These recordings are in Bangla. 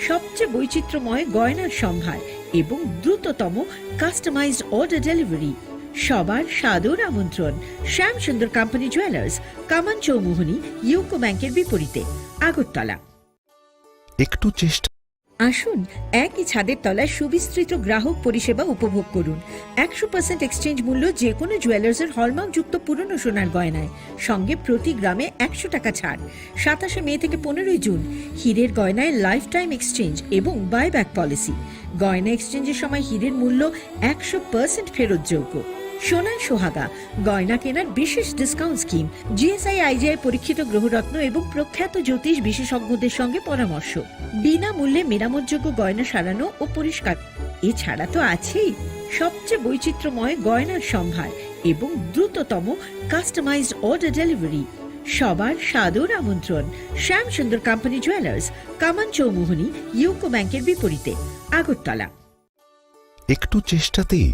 সবচেয়ে বৈচিত্র্যময় গয়নার সম্ভার এবং দ্রুততম কাস্টমাইজড অর্ডার ডেলিভারি। সবার সাদর আমন্ত্রণ শ্যাম সুন্দর কোম্পানি জুয়েলার্স, কামান চৌমুহনী, ইউকো ব্যাংকের বিপরীতে, আগরতলা। একটু চেষ্টা আসুন একই ছাদের তলায় সুবিস্তৃত গ্রাহক পরিষেবা উপভোগ করুন। 100% এক্সচেঞ্জ মূল্য যে কোনো জুয়েলার্সের হলমার্কযুক্ত পুরনো সোনার গয়নায়, সঙ্গে প্রতি গ্রামে 100 টাকা ছাড়। 27 মে থেকে 15 জুন হীরের গয়নায় লাইফ টাইম এক্সচেঞ্জ এবং বাইব্যাক পলিসি। গয়না এক্সচেঞ্জের সময় হীরের মূল্য 100% ফেরতযোগ্য। সোনার সোহাগা গয়না কেনার বিশেষ ডিসকাউন্ট স্কিম, জিএসআই আইজিআই পরীক্ষিত গ্রহরত্ন এবং প্রখ্যাত জ্যোতিষ বিশেষজ্ঞদের সঙ্গে পরামর্শ, বিনামূল্যে মেরামতযোগ্য গয়না সারানো ও পরিষ্কার। এছাড়া তো আছেই সবচেয়ে বৈচিত্র্যময় গয়নার সম্ভার এবং দ্রুততম কাস্টমাইজড অর্ডার ডেলিভারি। সবার সাদর আমন্ত্রণ শ্যাম সুন্দর কোম্পানি জুয়েলার্স, কামান চৌমুহনী, ইউকো ব্যাংকের বিপরীতে, আগরতলা। একটু চেষ্টাতেই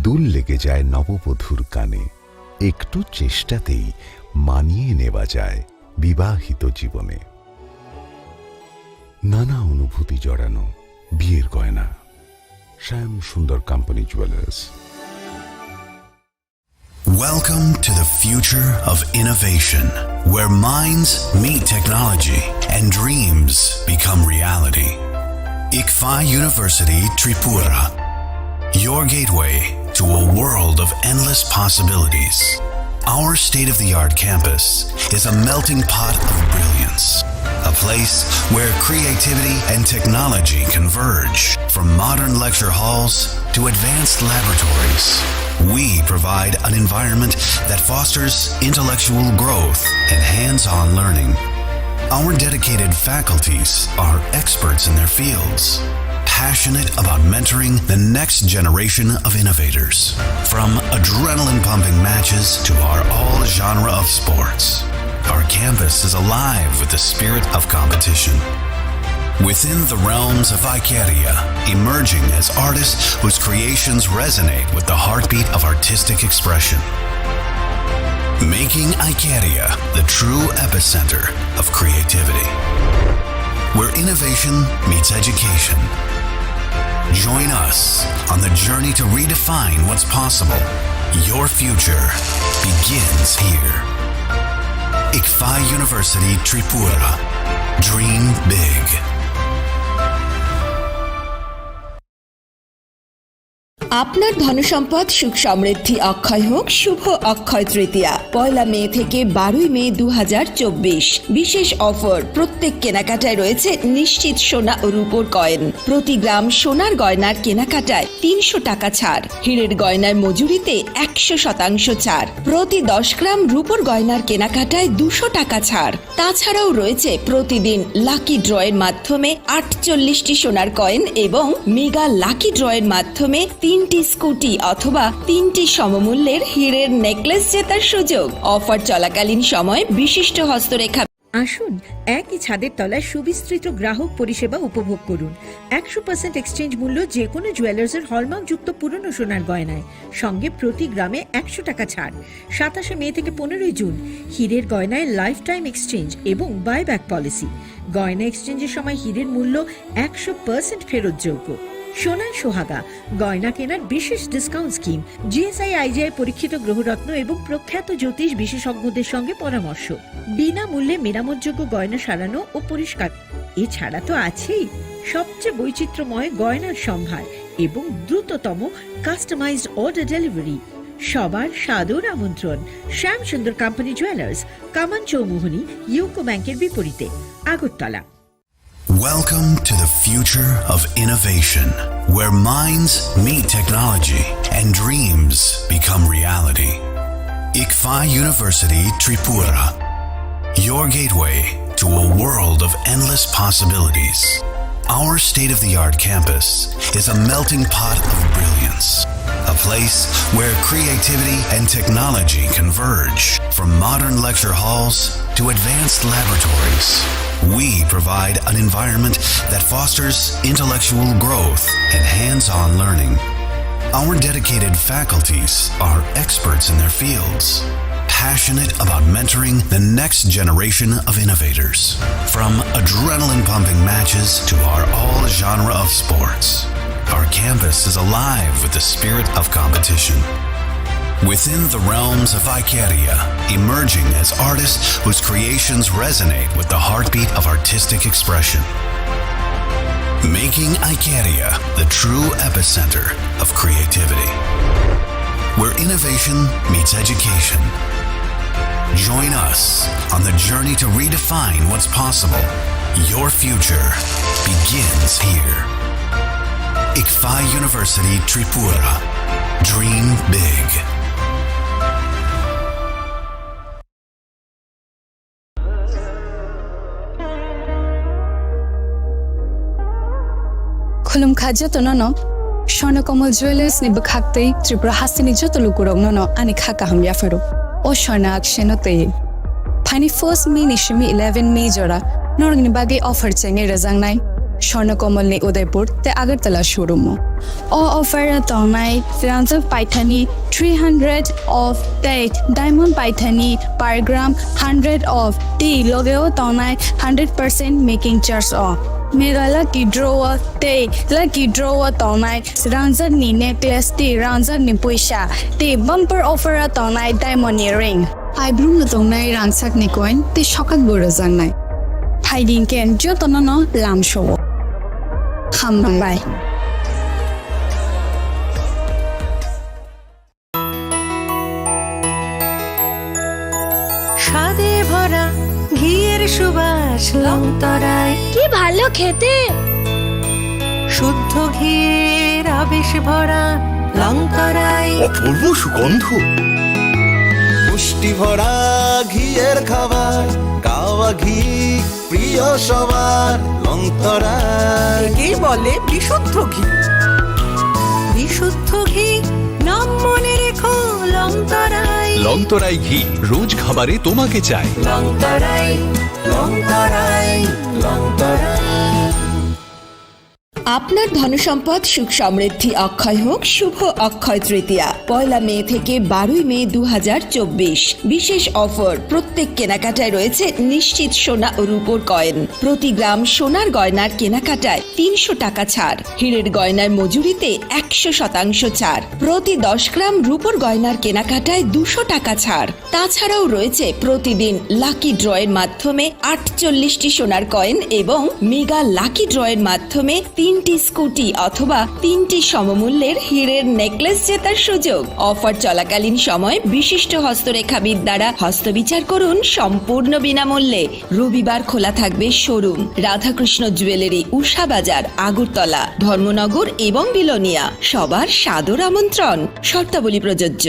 দুল লেগে যায় নববধূর কানে। একটু চেষ্টাতেই মানিয়ে নেওয়া যায় বিবাহিত জীবনে। নানা অনুভূতি জড়ানো বিয়ের গয়না। শ্যাম সুন্দর company jewellers. Welcome to the future of innovation, where minds meet technology and dreams become reality. ICFA University Tripura, your gateway to a world of endless possibilities. Our state-of-the-art campus is a melting pot of brilliance, a place where creativity and technology converge. From modern lecture halls to advanced laboratories, we provide an environment that fosters intellectual growth and hands-on learning. Our dedicated faculties are experts in their fields, passionate about mentoring the next generation of innovators. From adrenaline-pumping matches to our all-genre of sports, our campus is alive with the spirit of competition. Within the realms of Icaria, emerging as artists whose creations resonate with the heartbeat of artistic expression. Making Icaria the true epicenter of creativity, where innovation meets education. Join us on the journey to redefine what's possible. Your future begins here. ICFA University Tripura. Dream big. আপনার ধনসম্পদ সুখ সমৃদ্ধি অক্ষয় হোক। শুভ অক্ষয় তৃতীয়া 1 মে থেকে 12 মে 2024। বিশেষ অফার, প্রত্যেক কেনাকাটায় রয়েছে নিশ্চিত সোনা ও রূপোর কয়েন। প্রতি গ্রাম সোনার গয়নার কেনাকাটায় 300 টাকা ছাড়। হীরের গয়নার মজুরিতে 100% ছাড়। প্রতি 10 গ্রাম রূপোর গয়নার কেনাকাটায় 200 টাকা ছাড়। তাছাড়াও রয়েছে প্রতিদিন লাকি ড্রয়ের মাধ্যমে 48টি সোনার কয়েন এবং মেগা লাকি ড্রয়ের মাধ্যমে 3টি স্কুটি অথবা 3টি সমমূল্যের হীরের নেকলেস জেতার সুযোগ। অফার চলাকালীন সময় বিশিষ্ট হস্তরেখা। আসুন একই ছাদের তলায় সুবিস্তৃত গ্রাহক পরিষেবা উপভোগ করুন। 100% এক্সচেঞ্জ মূল্য যে কোনো জুয়েলার্সের হলমার্কযুক্ত পুরনো সোনার গয়নায়, সঙ্গে প্রতি গ্রামে 100 টাকা ছাড়। 27 মে থেকে 15 জুন হীরের গয়নায় লাইফ টাইম এক্সচেঞ্জ এবং বাইব্যাক পলিসি। গয়না এক্সচেঞ্জের সময় হীরের মূল্য 100% ফেরতযোগ্য। সোনার সোহাগা গয়না কেনার বিশেষ ডিসকাউন্ট স্কিম, জিএসআই আইজিআই পরীক্ষিত গ্রহরত্ন এবং প্রখ্যাত জ্যোতিষ বিশেষজ্ঞদের সঙ্গে পরামর্শ, বিনামূল্যে মেরামতযোগ্য গয়না সারানো ও পরিষ্কার। এছাড়া তো আছেই সবচেয়ে বৈচিত্র্যময় গয়নার সম্ভার এবং দ্রুততম কাস্টমাইজড অর্ডার ডেলিভারি। সবার সাদর আমন্ত্রণ শ্যাম সুন্দর কোম্পানি জুয়েলার্স, কামান চৌমুহনী, ইউকো ব্যাংকের বিপরীতে, Agartala. Welcome to the future of innovation, where minds meet technology and dreams become reality. ICFA University Tripura, your gateway to a world of endless possibilities. Our state-of-the-art campus is a melting pot of brilliance, a place where creativity and technology converge. From modern lecture halls to advanced laboratories, we provide an environment that fosters intellectual growth and hands-on learning. Our dedicated faculties are experts in their fields, passionate about mentoring the next generation of innovators. From adrenaline-pumping matches to our all-genre of sports, our campus is alive with the spirit of competition. Within the realms of Ikeria, emerging as artists whose creations resonate with the heartbeat of artistic expression. Making Ikeria the true epicenter of creativity, where innovation meets education. Join us on the journey to redefine what's possible. Your future begins here. ICFA University Tripura. Dream big. Khulum khaja to no Swarnakomal Jewelers ni bakhaktei Tripura hasini jotolu kurong no ani khaka ham yafero o Swarna akshenote Pani first May ni shimi 11 May jora norgni bagi offer chenge razangnai Swarnakomal ni Udaipur te Agartala showroom o offer tonai Firanza Paithani 300 of date diamond Paithani per gram 100 of the logo tonai 100% making charge off Mega lucky drawer day lucky drawer tonight Ranza ni necklace day Ranza ni puisha day bumper offer tonight diamond earring I bloom the tonight ransak ni coin the shokat burazang night hiding can jotono lam show ham bye স্বাদে ভরা ঘিয়ের সুবাস লংতরায় কি ভালো খেতে শুদ্ধ ঘিয়ের আবেশ ভরা লংতরায় অপূর্ব সুগন্ধ পুষ্টি ভরা ঘিয়ের খাবার কাওয়া ঘি প্রিয় সবার লংতরায় কি বলে বিশুদ্ধ ঘি বিশুদ্ধ ঘি নাম মনে রেখো লংতরায় লংতরাই ঘি রোজ খাবারে তোমাকে চাই লংতরায় লংতরায় লংতরায় আপনার ধনসম্পদ সুখ সমৃদ্ধি অক্ষয় হোক শুভ অক্ষয় তৃতীয়া 1 মে থেকে 12 মে 2024 বিশেষ অফার প্রত্যেক কেনাকাটায় রয়েছে নিশ্চিত সোনা ও রূপোর কয়েন প্রতি গ্রাম সোনার গয়নার কেনাকাটায় 300 টাকা ছাড় হীরের গয়নার মজুরিতে 100% ছাড় প্রতি 10 গ্রাম রূপোর গয়নার কেনাকাটায় 200 টাকা ছাড় তাছাড়াও রয়েছে প্রতিদিন লাকি ড্রয়ের মাধ্যমে 48টি সোনার কয়েন এবং মেগা লাকি ড্রয়ের মাধ্যমে 3টি স্কুটি অথবা 3টি সমমূল্যের হীরের নেকলেস জেতার সুযোগ অফার চলাকালীন সময় বিশিষ্ট হস্তরেখাবিদ দ্বারা হস্তবিচার করুন সম্পূর্ণ বিনামূল্যে রবিবার খোলা থাকবে শোরুম রাধাকৃষ্ণ জুয়েলারি উষা বাজার আগরতলা ধর্মনগর এবং বিলোনিয়া সবার সাদর আমন্ত্রণ শর্তাবলী প্রযোজ্য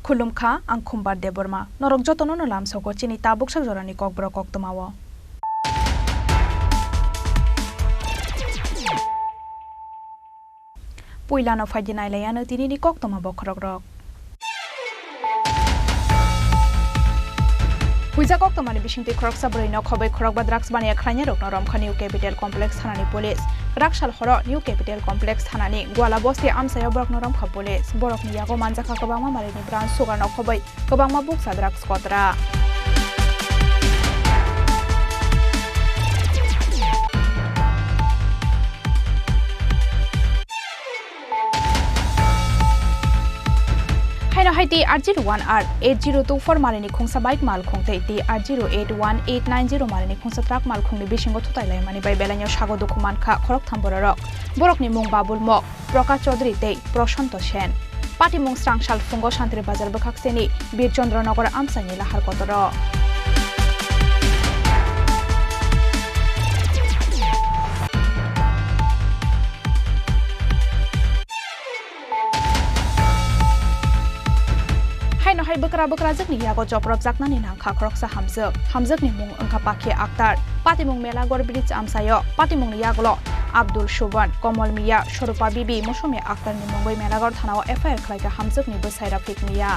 Khulumkha ang khumbar de borma norok jotono no lam soko chini tabuk sak jorani kokborok koktomawo puilano faidinai layano tinini koktoma bokrok rok Puja koktomani bishingti khorok sabroi no khobai khorok ba drugs bania khranya rok no romkha new capital complex thanani police rakshal horo new capital complex thanani gwala bosti amsayo borok no romkha police borok ni yago manjaka kabangma marini branch sugar no khobai kabangma buksa drugs kotra Haiti R01R 8024 malini khungsa bike mal khungte ti R081890 malini khungsa truck mal khungni bishingo thutai lai mani bai belanyo sago dokuman kha khorok thamborok borok ni mung babul mok Prakash Chaudhary tei Prashanto Sen পাটিমুং স্রাংশাল ফুঙ্গ শান্তির বাজার বখাকসেনি বীরচন্দ্রনগর আমসাইনি লাহার কতর हाय बकरा जगनी यागो जप्रब जाकनानि नांखा खरकसा हामजगनि मुं अंखा पाखे आक्तार पातिमुं मेलागर ब्रिज आमसायो पातिमुंनि यागलो आब्दुल सुबन कमल मिया स्वरूपा बिबि मौसुमी आक्तारनि मुंगै मेलागर थानाव एफआईआर खालायगा हामजगनि बोसायरा फिक मिया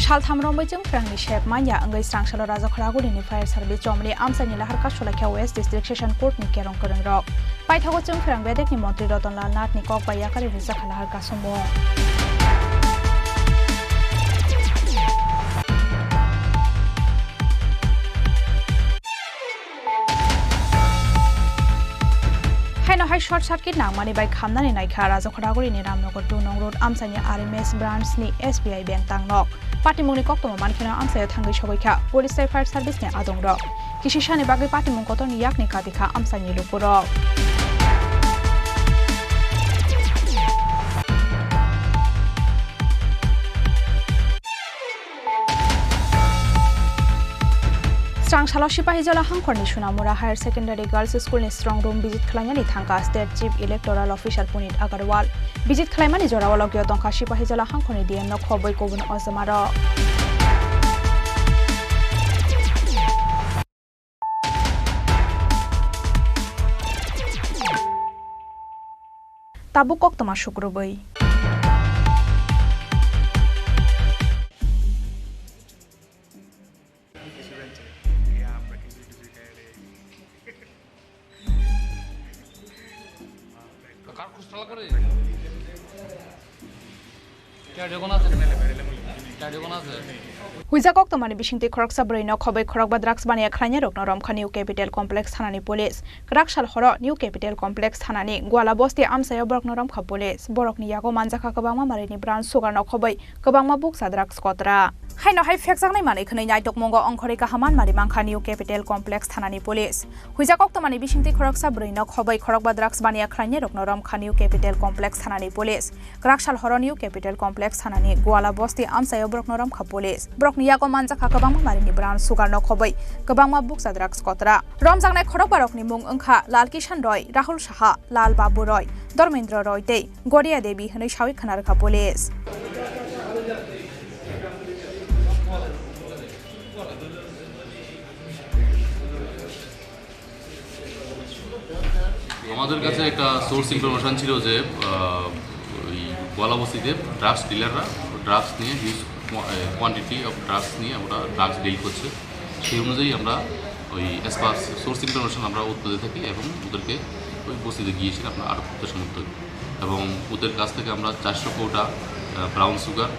सालथाम रंबैजों फ्रांनि शेप मान्या अंगै स्रांसाल राजाखरागुरिनि फायर सार्भिस जमनि आमसानि लाहारका सलाखिया वेस्ट डिस्ट्रिक्ट सेशन कोर्टनि केरं करंरक पाइथागो जों फ्रां बेदेकनि मन्त्री रतनलाल नाथनि कक बायाकारि रिजाखा लाहारका समो हाय शॉर्ट सर्किट नांगमानि बाइक खामनानै नायखा राजाखरागुरिनि रामनगर 2 नं रोड आमसानि आरएमएस ब्रान्चनि एसबीआई बैंक तांनक पाटिमुंनि कक्तम मानखिना आमसाया थांगै सबैखा पुलिस फायर सार्भिसनि आदंरक किसिसानि बागै पाटिमुं कतनि याकनि कादिखा आमसानि लुपुरक स्रांसाल सिपाहीजला हांखरनि सुनामुरा हायर सेकेंडारी गर्ल्स स्कूलनि स्ट्रंग रूम विजिट खालामनानै थांगा स्टेट चीफ इलेक्टोरल अफिसार पुनित अग्रवाल विजिट खालामनानै जरावाल गियो दंखा सिपाहीजला हांखरनि डीएम न खबै गुबुन अजमार ताबु कक्तमा शुक्रबै हुइजा कक्तमानि बिसिंति खरकसा ब्रैनो खबै खरकबा ड्राग्स बानिया खालायनाय रकनो रमखा निउ कैपिटल कम्प्लेक्स थानानि पुलिस ग्राकसाल हर निउ कैपिटल कम्प्लेक्स थानानि ग्वाला बस्ती आमसायाव बरकनो रमखा पुलिस बरकनि यागो मानजाखा गोबांमा मारिनि ब्रान्च सुगारनो खबै गोबांमा बुकसा ड्राग्स कतरा हायनो हाय फेकजाकनाय मानै खनै नायदक मंगो अंखरिका हामान मारि मांखा निउ कैपिटल कम्प्लेक्स थानानि पुलिस हुइजा कक्तमानि बिसिंति खरकसा ब्रैनो खबै खरकबा ड्राग्स बानिया खालायनाय रकनो रमखा निउ कैपिटल कम्प्लेक्स थानानि पुलिस ग्राकसाल हर निउ कैपिटल कम्प्लेक्स थानानि ग्वाला बस्ती आमसायाव बरकनो रमखा पुलिस बरकनि यागो मानजाखा गोबांमा मारिनि ब्रान्च सुगारनो खबै गोबांमा बुकसा ड्राग्स कतरा रमजांनाय खरक बारकनि मुं अंखा लाल किशन रय राहुल साहा लाल बाबू रय धर्मेन्द्र रय तै गड़िया देवी हनै सावि खनारखा पुलिस আমাদের কাছে একটা সোর্স ইনফরমেশন ছিল যে ওই গোয়ালাবস্তিতে ড্রাগস ডিলাররা ড্রাগস নিয়ে হিউজ কোয়ান্টিটি অফ ড্রাগস নিয়ে আমরা ড্রাগস ডিল করছে সেই অনুযায়ী আমরা ওই এসপাস সোর্স ইনফরমেশন আমরা উৎপাদে থাকি এবং ওদেরকে ওই বস্তিতে গিয়েছি আমরা আটক করতে সমর্থ হই এবং ওদের কাছ থেকে আমরা 400 কৌটা ব্রাউন সুগার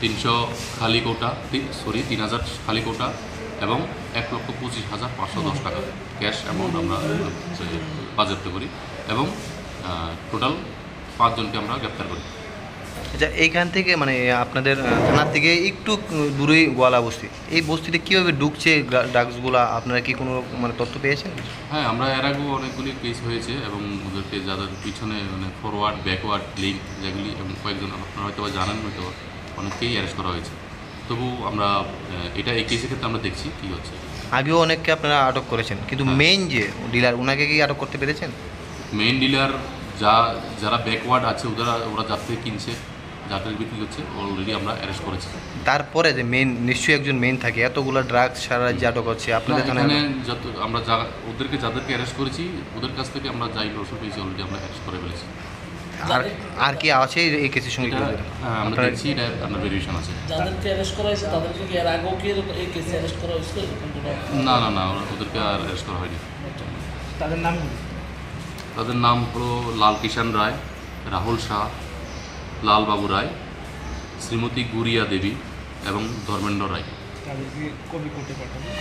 300 খালি কৌটা 3000 খালি কৌটা এবং 1,25,510 টাকা ক্যাশ অ্যামাউন্ট আমরা বাজেয়াপ্ত করি এবং টোটাল 5 জনকে আমরা গ্রেপ্তার করি। আচ্ছা, এইখান থেকে মানে আপনাদের থানার থেকে একটু দূরেই গোয়ালা বস্তি, এই বস্তিতে কীভাবে ঢুকছে ড্রাগসগুলো, আপনারা কি কোনো মানে তথ্য পেয়েছেন? হ্যাঁ, আমরা এর আগেও অনেকগুলি কেস হয়েছে এবং ওদেরকে যাদের পিছনে মানে ফরওয়ার্ড ব্যাকওয়ার্ড লিঙ্ক যেগুলি এবং কয়েকজন আপনারা হয়তো জানেন, হয়তো অনেককেই অ্যারেস্ট করা হয়েছে। তবু আমরা এটা এই কেসের ক্ষেত্রে আমরা দেখছি কী হচ্ছে। আগেও অনেককে আপনারা আটক করেছেন, কিন্তু মেইন যে ডিলার ওনাকে কি আটক করতে পেরেছেন? মেইন ডিলার যারা ব্যাকওয়ার্ড আছে ওরা যার থেকে কিনছে, যাদের বিক্রি করছে, অলরেডি আমরা অ্যারেস্ট করেছি। তারপরে যে মেইন নিশ্চয়ই একজন মেইন থাকে, এতগুলো ড্রাগস সারা রাজ্যে আটক হচ্ছে আপনাদের এখানে যত আমরা যাদেরকে অ্যারেস্ট করেছি ওদের কাছ থেকে আমরা যা ইনফরমেশন পেয়েছি অলরেডি আমরা অ্যারেস্ট করে ফেলেছি। আর কি আছে এই কেসের সঙ্গে? আমরা দেখছি এটা আপনার ভেরিফিকেশন আছে। যাদেরকে অ্যারেস্ট করা হয়েছে তাদেরকে কি এর আগেও কি এই কেসে অ্যারেস্ট করা হয়েছিল? না ওদেরকে আর অ্যারেস্ট করা হয়নি। তাদের নাম হলো লাল কিষাণ রায়, রাহুল শাহ, লাল বাবু রায়, শ্রীমতী গুড়িয়া দেবী এবং ধর্মেন্দ্র রায়।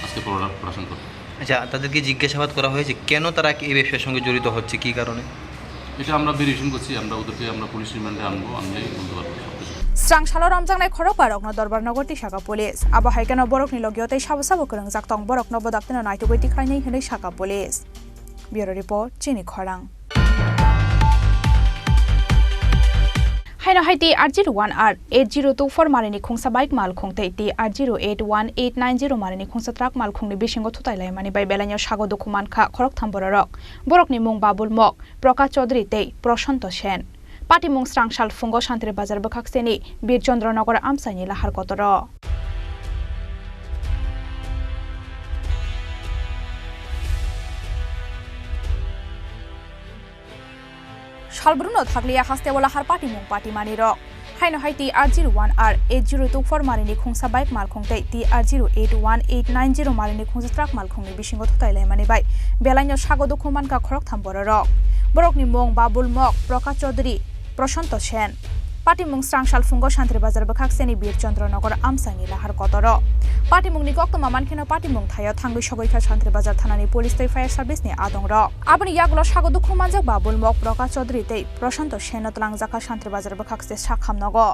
আজকে প্রশাসন করতে। আচ্ছা, তাদেরকে জিজ্ঞাসাবাদ করা হয়েছে কেন তারা এই ব্যবসার সঙ্গে জড়িত হচ্ছে, কী কারণে? এটা আমরা ভেরিফিকেশন করছি, ওদেরকে পুলিশ রিমান্ডে আনলেই বলতে পারবো সব কিছু। Strangshalo ramjangnai khorokbarok no Dorbarnagar Tisaka Police. Abo haikano borokni logiyotai sabo krongjak tong borok no bodaktina naitugoi tikrainai hinai Saka Police. Bureau report Chini Khorang. Haino haiti R01R 8024 marini khungsa bike mal khungtei ti R081890 marini khungsa truck mal khungni bisingo thutailai mani bai belanyo sago dokuman kha khorok thamborok borokni mung Babul Mok Prakash Chaudhary tei Prashanto Sen Pati mung Strangshal fungo Shantri Bazar bokhakseni Bir Chandranagor amsaini lahar kotoro Shalbruno thaglia hastewala har pati mung pati manirok haino haiti R01R 8024 marini khungsa bike mal khungtei ti R081890 marini khungsa truck mal khungni bisingo thutailai mani bai belanyo sago dokuman ka khorok thamborok borokni mung Babul Mok Prakash Chaudhary Prashanto Sen Pati mung Strangshal fungo Shantri Bazar bokhakseni Bir Chandranagor amsaini lahar kotoro Pati mung ni koktoma mankheno pati mung thayo thangui sogoikha Shantri Bazar thanani police tei fire service ni adongrok aboni yagulo sago dukhu manjak Babul Mok Prakash Chaudhary tei Prashanto Sen tlangjaka Shantri Bazar bokhakse sakhamnago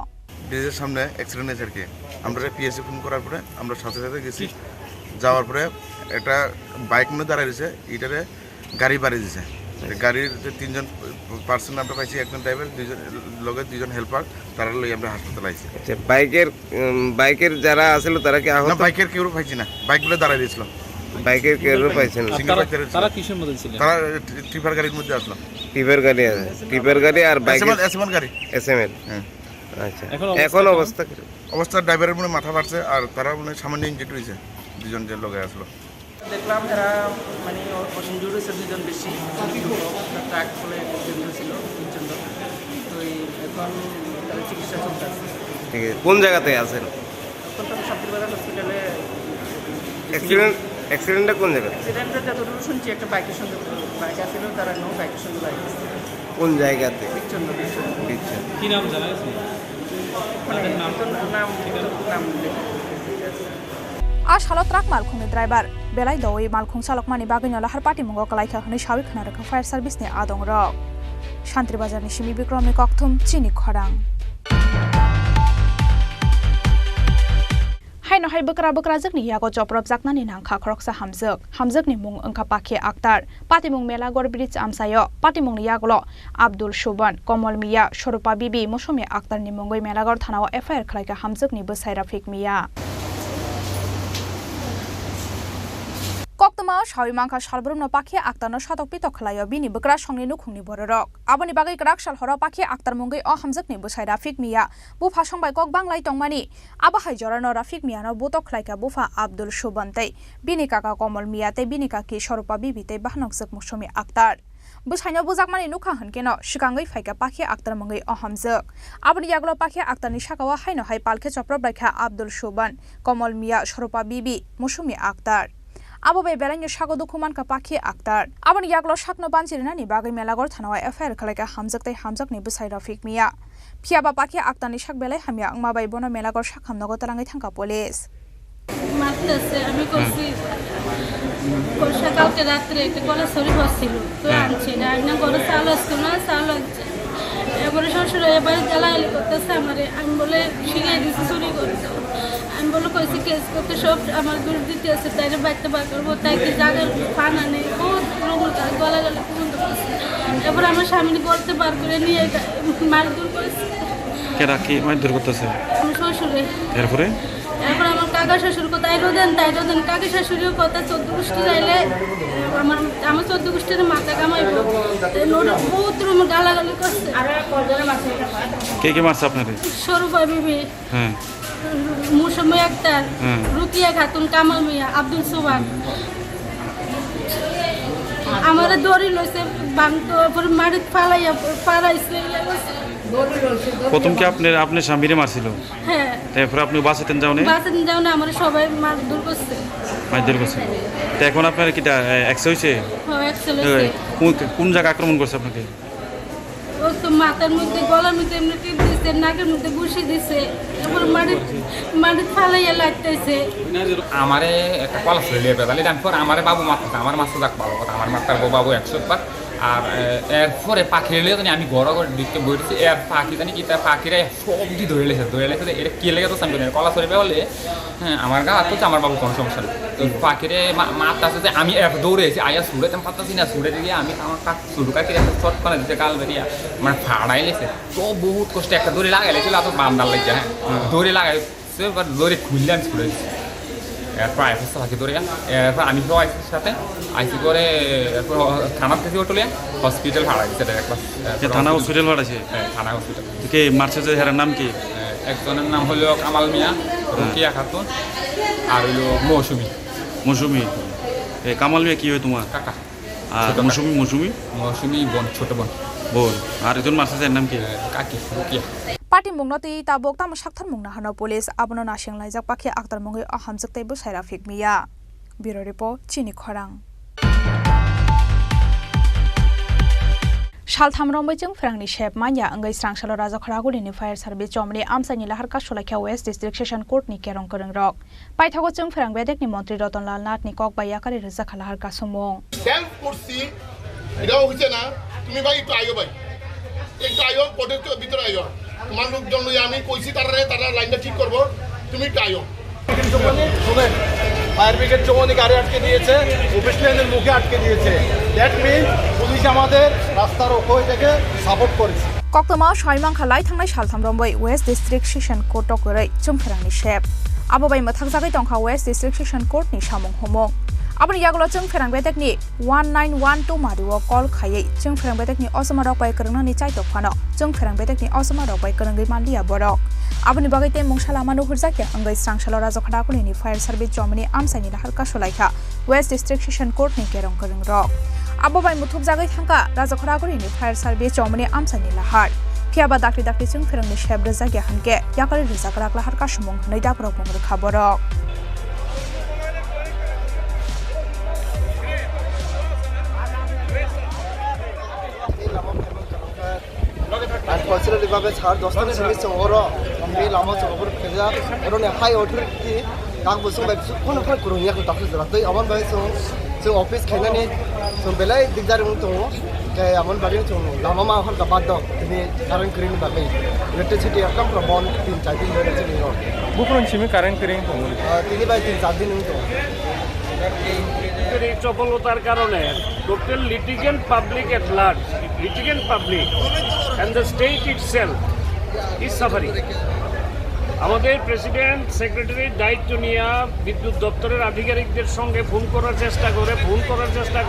ব্রিজের সামনে অ্যাক্সিডেন্ট হয়েছে আর কি আমরা পিএসসি ফোন করার পরে আমরা সাথে সাথে গেছি যাওয়ার পরে একটা বাইক নিয়ে দাঁড়ায় রয়েছে এটারে গাড়ি বাড়িয়ে দিয়েছে গাড়ির যে 3 জন পার্সন আমরা পাইছি একজন ড্রাইভার দুইজন লগে দুইজন হেল্পার তারা লই আমরা হাসপাতালে আইছি আচ্ছা বাইকের যারা আছিল তারা কি আহত না বাইকের কেউ পাইছি না বাইকগুলো দাঁড়ায় দিয়েছিল বাইকের কেউ পাইছেন তারা কিসের মধ্যে ছিল তারা ট্রিপার গাড়ির মধ্যে আসলো টিপার গাড়ি আর বাইক এসএমএল গাড়ি এসএমএল হ্যাঁ আচ্ছা এখন অবস্থা ড্রাইভারের মনে মাথা ফাটছে আর তারা মনে সামান্য ইনজুরি হয়েছে দুজন যে লগে আসলো দেখলাম এরা মানে ইনজুরি হয়েছে দুজন বেশি ট্রাক ফলে ছিল তিনজন তো এখন চিকিৎসা চলতেছে ঠিক আছে কোন জায়গাতে আছেন এখন তো শান্তিবাজার হসপিটালে অ্যাক্সিডেন্টটা কোন জায়গায় অ্যাক্সিডেন্টটা যতটুকু শুনছি একটা বাইকের সঙ্গে বাইক আসছিল তারা নো বাইকের সঙ্গে বাইক কোন জায়গাতে কি নাম জানা গেছে Ash halo truck malkhungni driver belai doi malkhung salokmani bagino lahar pati mungo kalaikha hne shawi khana rakha fire service ni adongrok Shantri Bazar ni Shimi Bikram ni kokthum Chini Khorang Haino hai bukra jakni yago joprop jakna ni nangkha khoroksa hamjak ni mung angkha pakhe aktar pati mung Melagor bridge amsayo pati mung ni yaglo Abdul Shoban Komol Miya Shorupa Bibi Mosomi aktar ni mungoi Melagor thanao FIR khlaika hamjak ni bosai Rafik Miya Koktoma shawi mangkha shalbrumno pakhe aktarno shatok pitok khlayo bini bukra songni nukhungni bororok aboni bagai krak shal horo pakhe aktar mungai o hamjakni bosai Rafik Miya bufa songbai kok banglai tongmani aba hai jorano Rafik Miya no botok khlaika bufa Abdul Shoban tei bini kaka Komol Miya tei bini kaki Shorupa Bibi tei bahnokjak Mosomi aktar Busaino bujakmani nukha hankeno shikangai phaika pakhe aktar mungai o hamjak aboni yaglo pakhe aktarni sakawa haino hai palkhe choprop raikha Abdul Shoban Komol Miya Shorupa Bibi Mosomi aktar Abo bai belanyo sago dokuman ka pakhe aktar aboni yaglo sakno banchirina ni bagai Melagor thanawa FIR khlaika hamjak tei hamjak ni bosai Rafik Miya phiaba pakhe aktarni sak belai hamya angma bai bono Melagor sakhamnago tarangai thangka police মারতেছে আমি কইছি কোলসা কালকে রাতে একটা কলা সরি বসছিল তো আনছি না না ঘরে চাল আসতো না চাল হচ্ছে এবারে শ্বশুর এবারে জ্বালাইলি করতেছে আমারে আমি বলে শিখাই দিছি চুরি করতে আমি বলে কইছি কেস করতে সব আমার দূর দিতে আছে তাই বাইতে বার করবো তাই কি জায়গার ফানা নেই ও রুমুর গলা গলা কুমন্দ করছে এবার আমার স্বামী করতে বার করে নিয়ে মার দূর করেছে কেরা কি মার দূর করতেছে আমার শ্বশুরে এরপরে এখন আমার কাকা শ্বশুর কোথায় রোদেন তাই রোদেন কাকি শাশুড়িও কথা 14 গোষ্ঠী যাইলে আমার 14 গোষ্ঠীর মাথা কামাইব বহুত রুম গালাগালি করছে কে মারছে আপনারে শরুফা বিবি হ্যাঁ মুসমি আক্তার রুকিয়া খাতুন কামাল মিয়া আব্দুল সুবান আমার দড়ি লইছে বাংতো পর মারিত ফালাইয়া পারাইছে প্রথম কি আপনার স্বামীরে মারছিল হ্যাঁ তারপর আপনি বাঁচাতেন যাও না আমার সবাই মারধর করছে তো এখন আপনার কিটা এক্স হইছে কোন জায়গা আক্রমণ করছে আপনাকে ও তো মাথার মধ্যে গলার মধ্যে এমনি টিপ দিছে নাকের মধ্যে ঘুষি দিছে তারপর মাটি ফালাইয়া লাগতেছে আমারে একটা কলা ফেলে বেদালি ডান পর আমারে বাবু মারতে আমার মাছটা যাক ভালো কথা আমার মাতার বাবু 100 বার আর এরপরে পাখি এলে জানি আমি ঘর ঘর দিকে বইছি এর পাখি জানি কি তার পাখিরা সবজি ধরে লেগেছে এটা কে লেগে তো আমি কলা সরিবে বলে হ্যাঁ আমার গা হাত আমার বাবু কোনো সমস্যা নেই তো পাখিরে মাথা আছে যে আমি দৌড়ে এসেছি আয়া সুরে তেমন পাচ্ছি না সুরে দিয়ে আমি আমার শুরু কাকি একটা শর্ট করে দিতে কাল বেরিয়া মানে ফাড়াই লেছে তো বহুত কষ্ট একটা দড়ি লাগাই লেছিল তো বান্দার লাগছে হ্যাঁ দড়ি লাগাইছে এবার দড়ি খুললে আমি ছুড়ে দিচ্ছি এরপর আইসি পাখি ধরে এরপর আমি তো আইসির সাথে আইসি করে এরপর থানার থেকে ওটলে হসপিটাল ভাড়া দিচ্ছে থানা হসপিটাল ভাড়াছে হ্যাঁ থানা হসপিটাল কে মারছে যে হেরার নাম কি একজনের নাম হলো কামাল মিয়া রুকিয়া খাতুন আর হইল মৌসুমি কামাল মিয়া কি হয় তোমার কাকা আর মৌসুমি বোন ছোট বোন আর একজন মারছে যে নাম কি কাকি রুকিয়া পার্টি মুংনতি তাবক তাম সাকথান মুংনা হানো পুলিশ আবনো নাसिं लाइजाक पाखि आक्तार मुंगै अहामजक तैबो साइरा फिकमिया ब्यूरो रिपोर्ट चिनी खरां सालथाम रंबैजों फोरांनि शेप मान्या अंगै स्रांसालो राजाखरागुरिनि फायार सार्भिस जमनि आमसानि लाहारका सलाखिया वेस्ट डिस्ट्रिक्ट सेशन कोर्टनि केरं करं रक पाइथागो जों फोरां बेदेकनि मन्त्रि रतनलाल नाथनि कक बायाकारि रोजाखा लाहारका समं সেলফ করছি এটাও হচ্ছে না তুমি ভাই একটু আইও ভাই একটু আইও কোর্টের ভিতরে আইও তোমার লোকজন আমি কইছি তারা লাইনটা ঠিক করবো তুমি একটু আইও শুনেন ফায়ার ব্রিগেড চৌমনি গাড়ি আটকে দিয়েছে অফিস লাইনের মুখে আটকে দিয়েছে দ্যাট মিন পুলিশ আমাদের রাস্তার ওপরে থেকে সাপোর্ট করেছে कक्तमा साइमां खालाय थांनाय सालथाम रंबै वेस्ट डिस्ट्रिक्ट सेशन कोर्ट गरै जोंफोरांनि शेप आबोबाय मोथांजागै दंखा वेस्ट डिस्ट्रिक्ट सेशन कोर्टनि सामुं हमं आबनि यागलो जोंफोरां बेदेकनि 1912 मारिओ कल खायै जोंफोरां बेदेकनि असमा रकबाय करंनानि चाइ दफानो जोंफोरां बेदेकनि असमा रकबाय करंगै मानलिया बरक आबनि बागै ते मुंसाला मानु हुरजाके अंगै स्रांसालो राजखडाकुलिनि फायार सार्भिस जमनि आमसानि लाहारका सलायखा वेस्ट डिस्ट्रिक्ट सेशन कोर्टनि केरं करं रक आबोबाय मुथुबजागै थांका राजखडाकुलिनि फायार सार्भिस जमनि आमसानि लाहार फियाबा दाख्रि दाख्रि जों फोरोंनि शेब रोजागे हानके याकारि रोजाग्राक लाहारका सुमुं हनै दाबरक मुंग रोखा बरक Unfortunately, Baba Char, Dostan Service Oro, May Lama Over Kaza, Ron a high authority, Kabuso, one of her Kurunia to Takas, Aman by so office Kenani, so Belay, Digaruto, Aman Barito, Lama Hakabado, the current green Baby, electricity, I come from one in Chadin, Bukun Chimi current green, Tiniba in Chadin. সফলতার কারণে total litigant public at large litigant public and the state itself is suffering আমাদের প্রেসিডেন্ট সেক্রেটারির দায়িত্ব নিয়ে বিদ্যুৎ দপ্তরের আধিকারিকদের সঙ্গে ফোন করার চেষ্টা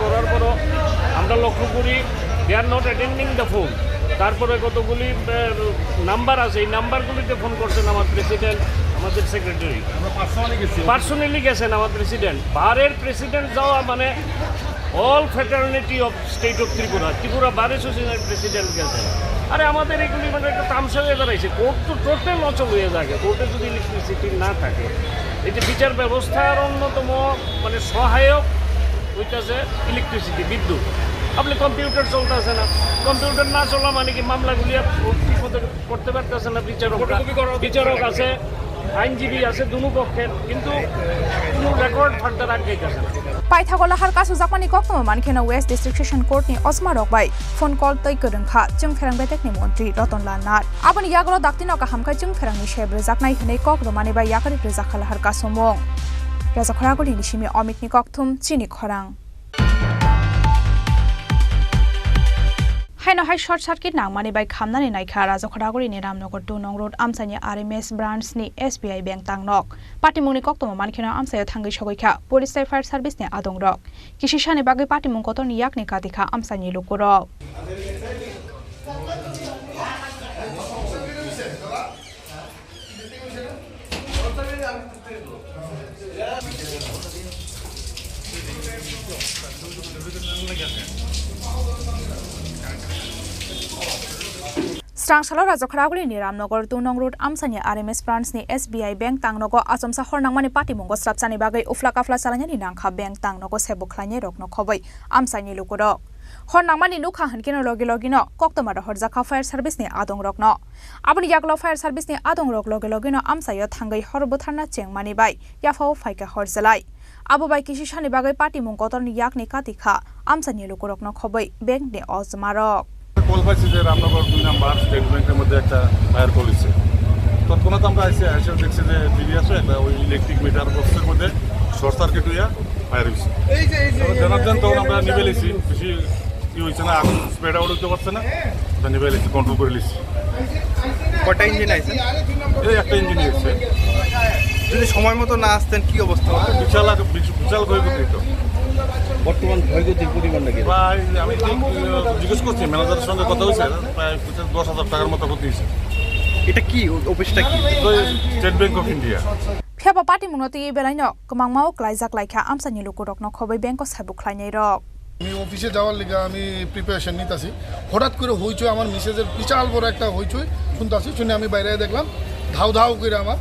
করার পরও আমরা লক্ষ্য করি they are not attending the phone তারপরে কতগুলি নাম্বার আছে এই নাম্বারগুলিতে ফোন করছেন আমার প্রেসিডেন্ট আমাদের সেক্রেটারি পার্সোনালি গেছেন আমার প্রেসিডেন্ট বারের প্রেসিডেন্ট যাওয়া মানে all fraternity of state of Tripura bar অ্যাসোসিয়েশনের প্রেসিডেন্ট গেছেন আরে আমাদের এগুলি মানে একটা তামসা হয়ে দাঁড়াইছে কোর্ট তো টোটাল অচল হয়ে থাকে কোর্টে যদি ইলেকট্রিসিটি না থাকে এই যে বিচার ব্যবস্থার অন্যতম মানে সহায়ক হইতেছে ইলেকট্রিসিটি বিদ্যুৎ আপনি কম্পিউটার চলতেছে না কম্পিউটার না চলা মানে কি মামলাগুলি ঠিক মতো করতে পারতেছে না বিচারক আছে আইনজীবী আছে দুনো পক্ষের কিন্তু কোনো রেকর্ড ফার্দার আগাইতেছে না पाइथागोला हर कासु जापानी कक्तम मानखेना वेस्ट डिस्ट्रिक्ट सेशन कोर्टनि असमा रकबाय फोन कल तै करंखा जों फेरां बेटेकनि मन्त्रि रतनलाल नाथ आबनि यागलो दाक्तिनो का हामखाय जों फेरांनि शेब रोजाकनाय हनै कक रमानि बाय याकारि रोजाखाला हर कासमं राजाखरागुरिनि सिमि अमितनि कक्थुम चिनि खरां हाइनो हाइ शर्ट सर्किट नांमानि बाय खामनानै नायखा राजाखरागुरिनि रामनगर 2 नं रोड आमसानि आरएमएस ब्रान्चनि एसबीआई बैंक तांनक पार्टीमुंनि कक्तम मानखेना आमसाया थांगै सगैखा पुलिस फायार सार्भिसनि आदं रक किसिसानि बागै पार्टीमुं कतनि याकनि कादिखा आमसानि लोकरक स्रांसालो राजाखरागुरिनि रामनगर 2 नं रोड आमसानि आरएमएस ब्रान्चनि एसबीआई बैंक तांनगो आचमसा हरनांमानि पार्टीमुंगो स्राबसानि बागै उफ्ला काफ्ला सालायनानि नांखा बैंक तांनगो सेबुख्लायनि रकनो खबै आमसानि लोकरक हरनांमानि नुखा हनकेनो लगे लगेनो कक्तमार हरजाखा फायार सार्भिसनि आदं रकनो आबनि यागलो फायार सार्भिसनि आदं रक लगे लगेनो आमसायो थांगै हरबोथारना चेंमानि bye याफाव फायका हरजलाय Abo bai kisi shani bagai party mung kotor ni yak ni katikha amsa ni lukurok no khobai bank ni ozmarok. Call পাইছি যে রামনগর 2 নাম্বার স্টেট ব্যাংকের মধ্যে একটা ফায়ার কল হয়েছে তৎক্ষণাৎ আমরা এসে দেখছি যে টিভি আছে একটা ওই ইলেকট্রিক মিটার বক্সের মধ্যে শর্ট সার্কিট হইয়া ফায়ার হয়েছে জানার তখন আমরা নিভে লিছি বেশি কি হয়েছে না আগুন স্প্রেড আউট হতে পারছে না নিভে লিছি কন্ট্রোল করে লিছি কটা ইঞ্জিন আছে এই একটা ইঞ্জিন হয়েছে যদি সময় মতো না আসতেন কি অবস্থা হতো বিশাল ক্ষয়ক্ষতি তো বর্তমান ক্ষয়ক্ষতির পরিমাণ নাকি প্রায় আমি জিজ্ঞেস করছি ম্যানেজারের সঙ্গে কথা হয়েছে প্রায় 10,000 টাকার মতো ক্ষতি হয়েছে এটা কি অফিসটা কি state bank of India Phiaba party mung no ti belai no kamang mau klaijak laikha amsa ni lukurok no khobai bank ko sabu khlainai rok. আমি অফিসে যাওয়ার লিগে আমি প্রিপারেশন নিতেছি হঠাৎ করে হইচই আমার মিসেজের বিশাল বড় একটা হইচই শুনতেছি শুনে আমি বাইরে দেখলাম ধাউ ধাউ করে আমার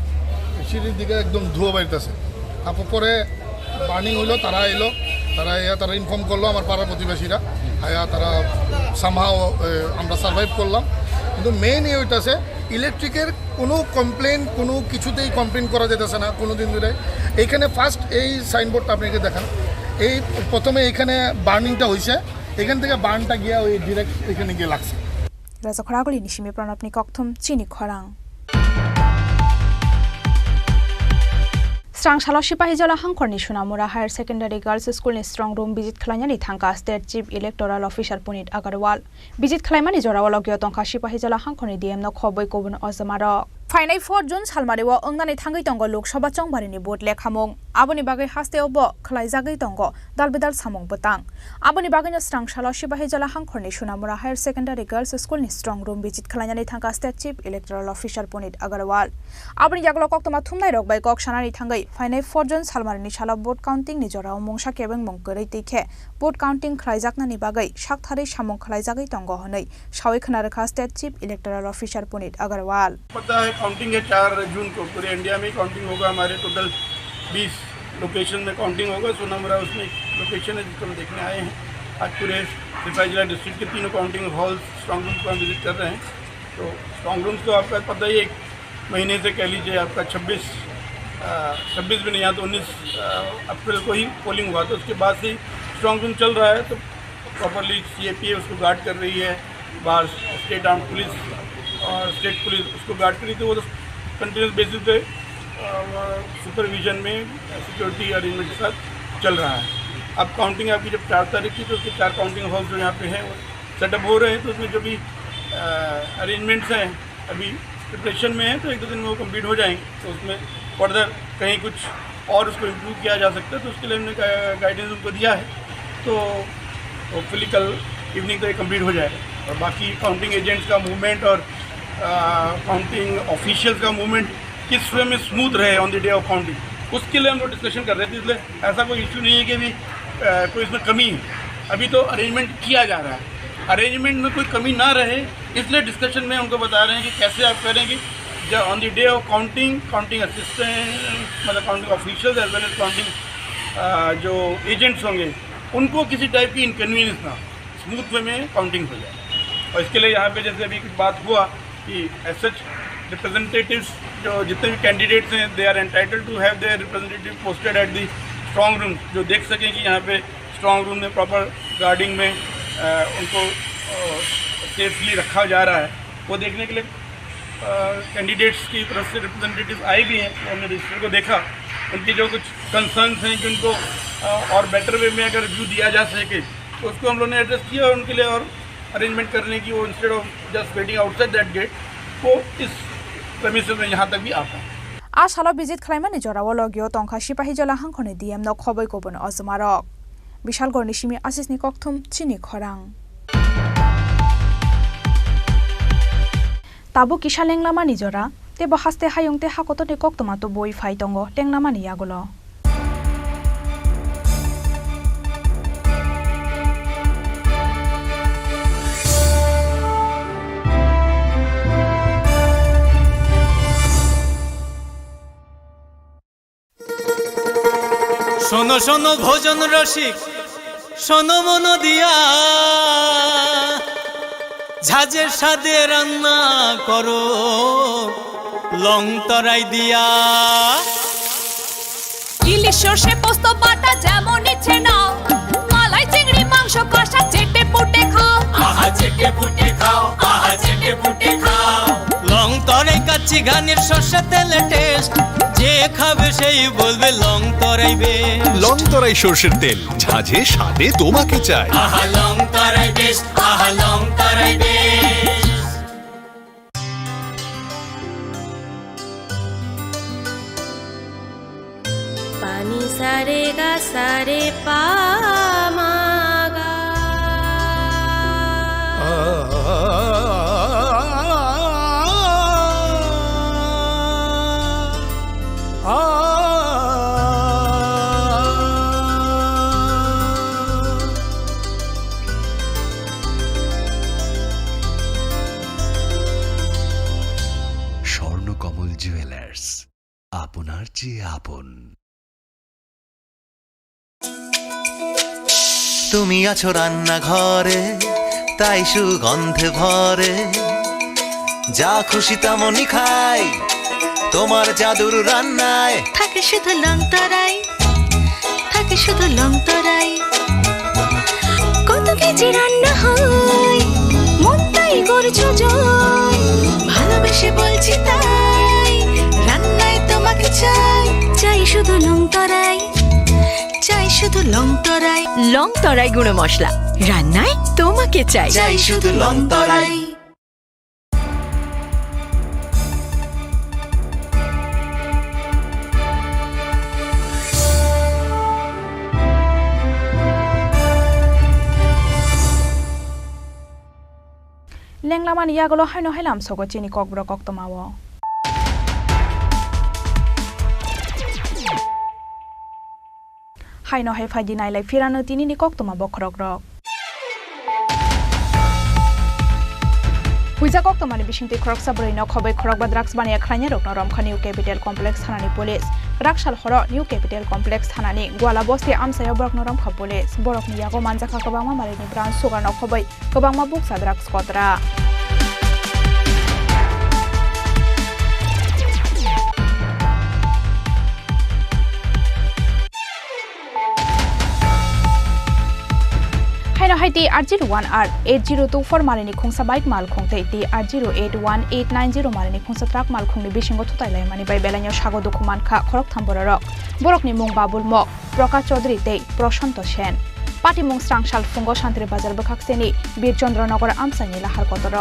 সিঁড়ির দিকে একদম ধুয়ো বাইরতেছে তারপর পরে বার্নিং হইলো তারা এলো তারা ইনফর্ম করলো আমার পাড়ার প্রতিবেশীরা তারা সামহাও আমরা সার্ভাইভ করলাম কিন্তু মেইন এই হইতেছে ইলেকট্রিকের কোনো কমপ্লেন কোনো কিছুতেই কমপ্লেন করা যেতেছে না কোনো দিন ধরে এইখানে ফার্স্ট এই সাইনবোর্ডটা আপনাকে দেখান এই প্রথমে এখানে বার্নিংটা হয়েছে এখান থেকে বার্নটা গিয়া ওই ডিরেক্ট এখানে গিয়ে লাগছে Raja Khoragoli nishimi pranapni kokthum Chini Khorang Strang Shala Sipahijola Hangkorni Sunamura Higher Secondary Girls School ni strong room visit khlainani thangka State Chief Electoral Officer Punit Agarwal visit khlaimani jorawala gyo tongkha Sipahijola Hangkorni DM no khoboi kobun ozamaro Finai 4 June salmarewa ongnani thangai tongo Lok Sabha chongbarini bot lekhamung aboni bagai hasteobo khlaijagai tongo dalbedal samung botang aboni bagai no strang Shala Sipahijola Hangkorni Sunamura Higher Secondary Girls School ni strong room visit khlainani thangka State Chief Electoral Officer Punit Agarwal aboni jaglo koktoma thumnai rok bai kok sanani thangai Finai 4 June salmarini shala vote counting ni jorao mungsa kebeng mungkorei teikhe vote counting khlaijaknani bagai sakthari samung khlaijagai tongo honei sawi khnarekha State Chief Electoral Officer Punit Agarwal पता है काउंटिंग है 4 जून को पूरे इंडिया में काउंटिंग होगा हमारे टोटल 20 लोकेशन में काउंटिंग होगा सोनामुरा उसमें लोकेशन है जिसको हम देखने आए हैं आज पूरे सिपाही जिला डिस्ट्रिक्ट के तीनों काउंटिंग हॉल्स स्ट्रॉन्ग रूम्स को हम विजिट कर रहे हैं तो स्ट्रॉन्ग रूम्स तो आपका पता ही 1 महीने से कह लीजिए आपका 26 भी नहीं यहाँ तो 19 अप्रैल को ही पोलिंग हुआ तो उसके बाद से स्ट्रॉन्ग रूम चल रहा है तो प्रॉपरली CAPA उसको गार्ड कर रही है बाहर स्टेट आर्म पुलिस और स्टेट पुलिस उसको गार्ड करी तो वो तो कंटिन्यूस बेसिस पे सुपरविजन में सिक्योरिटी अरेंजमेंट के साथ चल रहा है अब काउंटिंग आपकी जब 4 तारीख की तो उसके 4 काउंटिंग हॉल्स जो यहाँ पे हैं वो सेटअप हो रहे हैं तो उसमें जो भी अरेंजमेंट्स हैं अभी प्रिपरेशन में है तो 1-2 दिन में वो कम्प्लीट हो जाएंगे तो उसमें फर्दर कहीं कुछ और उसको इम्प्रूव किया जा सकता है तो उसके लिए हमने गाइडेंस उनको दिया है तो होपफुली कल इवनिंग तक कम्प्लीट हो जाएगा और बाकी काउंटिंग एजेंट्स का मूवमेंट और काउंटिंग ऑफिशियल्स का मूवमेंट किस वे में स्मूथ रहे on the day of counting उसके लिए हम लोग डिस्कशन कर रहे थे इसलिए ऐसा कोई इशू नहीं है कि अभी कोई इसमें कमी है अभी तो अरेंजमेंट किया जा रहा है अरेंजमेंट में कोई कमी ना रहे इसलिए डिस्कशन में उनको बता रहे हैं कि कैसे आप करेंगे जब on the day of counting assistant मतलब counting officials as well as counting जो एजेंट्स होंगे उनको किसी टाइप की इनकन्वीनियंस ना स्मूथ वे में काउंटिंग हो जाए और इसके लिए यहाँ पे जैसे अभी कुछ बात हुआ कि एज सच रिप्रेजेंटेटिव्स जो जितने भी कैंडिडेट्स हैं they are entitled to have their representative posted at the strong room जो देख सकें कि यहाँ पे स्ट्रॉन्ग रूम में प्रॉपर गार्डिंग में उनको सेफली रखा जा रहा है वो देखने के लिए कैंडिडेट्स की तरफ से रिप्रेजेंटेटिव आए भी हैं हमने रजिस्टर को देखा उनकी जो कुछ कंसर्न्स हैं कि उनको और बेटर वे में अगर व्यू दिया जा सके तो उसको हम लोगों ने एड्रेस किया और उनके लिए और अरेंजमेंट करने की वो instead of just waiting outside that get वो इस प्रेमिसेस में यहाँ तक भी आता है A shala visit khlaimani jorawalo gyo tongkha Sipahijola Hangkorni DM no khoboi kobun ozmarok Bishal gorni shimi asisni kokthum Chini Khorang Tabu kisha lenglama ni jora tebo haste hayongte hakotoni koktoma to boi phai tongo lenglama ni yagulo শোনো শোনো ভোজন রসিক শোনো মন দিয়া ঝাঁঝের স্বাদে রান্না করো লং তরাই দিয়া সর্ষে পোস্ত বাটা যেমন ইচ্ছে নাও মালাই চিংড়ি মাংস কষা চেটে পুটে খাও আহা চেটে পুটে খাও আহা চেটে পুটে খাও লং তরাই কাচ্চি ঘানির সর্ষে তেলে টেস্ট যে খাবে সেই বলবে লং তরাই বেশ লং তরাই সর্ষের তেল ঝাঁঝে স্বাদে তোমাকে চাই আহা লং তরাই বেশ আহা লং তরাই বেশ पानी सारे गा सारे पा मा गा স্বর্ণকমল জুয়েলার্স আপনার চেয়ে আপন। তুমি আছো রান্নাঘরে তাই সুগন্ধে ভরে যা খুশি তেমনই খাই তোমার জাদুর রান্নায় থাকে শুধু লং তরাই থাকে শুধু লং তরাই কত কেজি রান্না হয় মন তাই করছো জয় ভালোবেসে বলছি তাই রান্নায় তোমাকে চাই চাই শুধু লং তরাই চাই শুধু লং তরাই গুঁড়ো মশলা রান্নায় তোমাকে চাই চাই শুধু লং তরাই। লেংলামানি ইয়াগলো হাইনো হাইলাম সগো চিনি ককব্রক অক্তমাও হাইনো হাই ফাইদি নাইলাই ফিরানো তিনিনি কক্তমা বখরক রক হুইজা কক্তমানি বিশিংতি খরক সাবরই ন খबै খরক বা দ্রাগস বানিয়া খাইনে রক নরমখা নিউ ক্যাপিটাল কমপ্লেক্স থানানি পুলিশ রাকশাল হর নিউ ক্যাপিটাল কমপ্লেক্স থানানি গোয়ালা বস্তি আমসায়া বরক নরমখা পুলিশ বরকনি ইয়াগো মানজাখা কবাংমা মারিनि ब्रान्च सुगार न खबै कबांमा बुकसा द्रागस कतरा हाइटी 801R 8024 मालिनी खुंसा बाइक माल खुंते टी 8081890 मालिनी खुंसा ट्राक माल खुंनि बिसिंगो थुताइलाय मानि बाय बेलायाव सागो दुखुमान खा खरक थामबररक बरकनि मुं बाबुल मक प्रकाश चौधरी ते प्रशांत सेन पाटी मुं स्रांगशाल फुंगो शान्ति बाजार बखाक्सेनि बीरचन्द्रनगर आमसानि लाहार कतर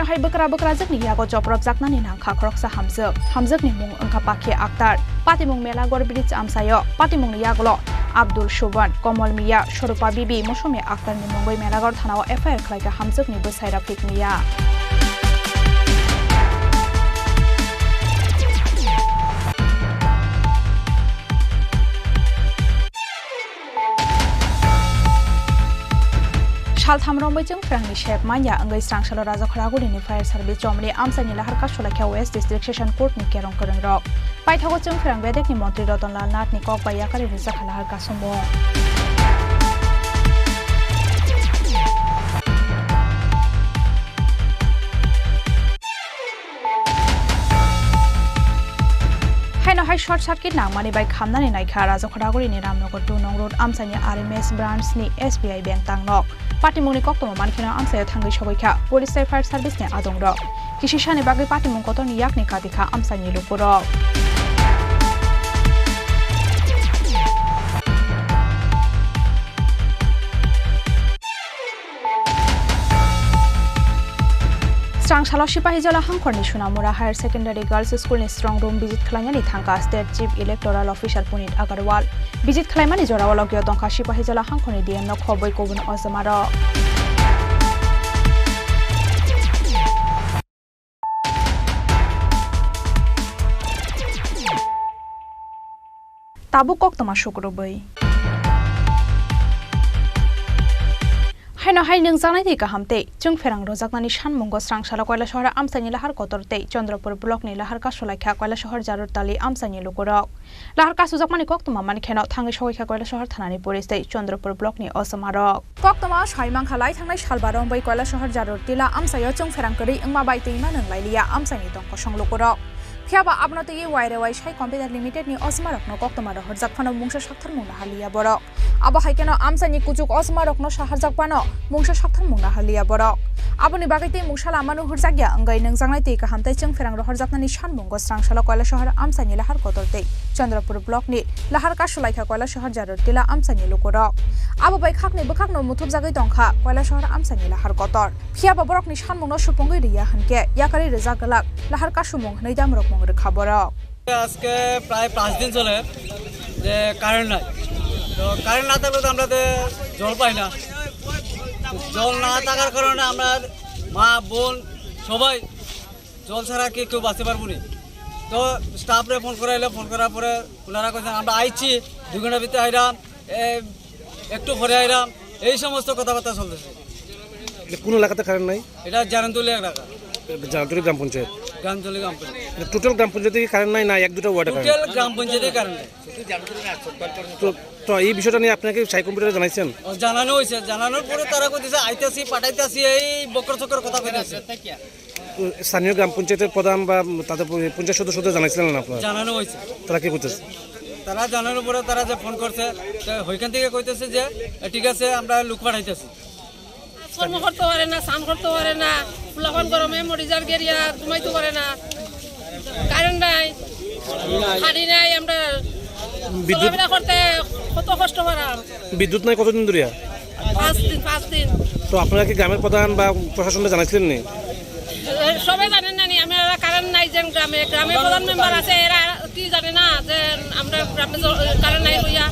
हाय बकरा बकरा जगनि यागो जबरब जाकनानि नांखा खरकसा हामजकनि मुं अंका पाखे आक्तार पातिमुं मेलागर ब्रिज आमसायो पातिमुं यागलो आब्दुल सुबन कमल मिया स्वरूपा बिबि मौसुमी आक्तारनि मुंबै मेलागर थानाव एफआईआर खालायगा हामजकनि बोसाय राफिक मिया सालथामरंबैजों फ्रांनि शेफ माया अंगै स्रांसाल राजा खरागुरिनि फायर सार्भिस जमनि आमसानि लाहारका सलाखिया वेस्ट डिस्ट्रिक्ट सेशन कोर्टनि केरं करंरक पाइथागोजों फ्रां बेदेकनि मन्त्री रतनलाल नाथनि कक बायाकारि रिजाखा लाहारका समो हाय शॉर्ट सर्किट नांगमानि बाइक खामनानै नायखा राजा खरागुरिनि रामनगर 2 नं रोड आमसानि आरएमएस ब्रान्चनि एसबीआई बैंक तांनक पाटिमुंनि कक्तम मानखिना आमसायाव थांगै सबैखा पुलिस फायर सार्भिसनि आदंरक किसिसानि बागै पाटिमुं कतनि याकनि कादिखा आमसानि लुपुरक स्रांसाल सिपाहीजला हांखरनि सुनामुरा हायर सेकेंडारी गर्ल्स स्कूलनि स्ट्रंग रूम विजिट खालामनानै थांखा स्टेट चीफ इलेक्टोरल अफिसार पुनीत अग्रवाल विजिट खालामनानै जरावलगियो दंखा सिपाहीजला हांखरनि डीएम खबै गुबुन अजमार ताबु कक्तमा शुक्रबै Haino hai nung zangnai ti kahamte chung ferang rojaknani sanmung go srangsala koila shahar amsani lahar kotorte Chandrapur block ni lahar ka solaikha koila shahar jarur tali amsani lukorok lahar ka sujakmani koktuma mani kheno thangi soikha koila shahar thanani poriste Chandrapur block ni osamarok koktuma saimang khalai thangnai salbarong bai koila shahar jarur tila amsayo chung ferang kari ingma bai teima nanglailiya amsani tongko songlukorok Phiaba abnoti waire wai sai computer limited ni osmarok no koktoma ro horjak phano mungsa sakthar mungna haliya borok abo haikeno amsani kujuk osmarok no saharjak pano mungsa sakthar mungna haliya borok aboni bagaitai mungsala manu horjakya angai nangjangnai tei kahamtai chung ferang ro horjaknani sanmungo srangsala koila shahar amsani lahar kotortei Chandrapur block ni lahar ka sulaikha koila shahar jarur tila amsani lukorok abo bai khakni bukhak no muthub jagai tongkha koila shahar amsani lahar kotor phiaba borok ni sanmung no supongoi riya hanke yakari rejagalak lahar ka sumung neidam rok খবরক আজকে প্রায় 5 দিন চলে যে কারেন্ট নাই তো কারেন্ট না থাকলে তো আমরা জল পাই না জল না থাকার কারণে আমরা মা বোন সবাই জল ছাড়া কেউ বাঁচতে পারবো না তো স্টাফরে ফোন করার পরে ওনারা কইছেন আমরা আইছি 2 ঘন্টার ভিতরে আইরাম একটু পরে আইরাম এই সমস্ত কথাবার্তা চলতেছে কোন এলাকাতে কারেন্ট নাই এটা জানানতুলি এলাকা জানানতুলি গ্রাম পঞ্চায়েত জানানতুলি গ্রাম পঞ্চায়েত টোটাল গ্রাম পঞ্চায়েতে কারেন্ট নাই না এক দুটো ওয়ার্ডে কারেন্ট টোটাল গ্রাম পঞ্চায়েতে কারেন্ট নাই তো এই বিষয়টা নিয়ে আপনাকে সাই কম্পিউটারে জানাইছেন জানানো হয়েছে জানানোর পরে তারা কইতেছে আইতাছি পাঠাইতাছি এই বকর চকর কথা কইতেছে স্থানীয় গ্রাম পঞ্চায়েতের প্রধান বা তাদের পঞ্চায়েত সদস্যদের জানাইছিলেন না আপনারা জানানো হয়েছে তারা কি করতেছে তারা জানানোর পরে তারা যে ফোন করছে ওইখান থেকে কইতেছে যে ঠিক আছে আমরা লোক পাঠাইতেছি কর্ম করতে পারে না স্নান করতে পারে না ফুলাফান গরমে মরিজার গেরিয়া ঘুমাইতে পারে না কারেন্ট নাই হাড়ি নাই আমরা বিদ্যুৎ করতে কত কষ্ট পারাম বিদ্যুৎ নাই কতদিন ধরে 5 দিন তো আপনারা কি গ্রামের প্রধান বা প্রশাসনকে জানাইছিলেন না সবাই জানেন না আমরা কারেন্ট নাই যে গ্রামে প্রধান মেম্বার আছে এরা কি জানে না যে আমরা গ্রামে কারেন্ট নাই লইয়া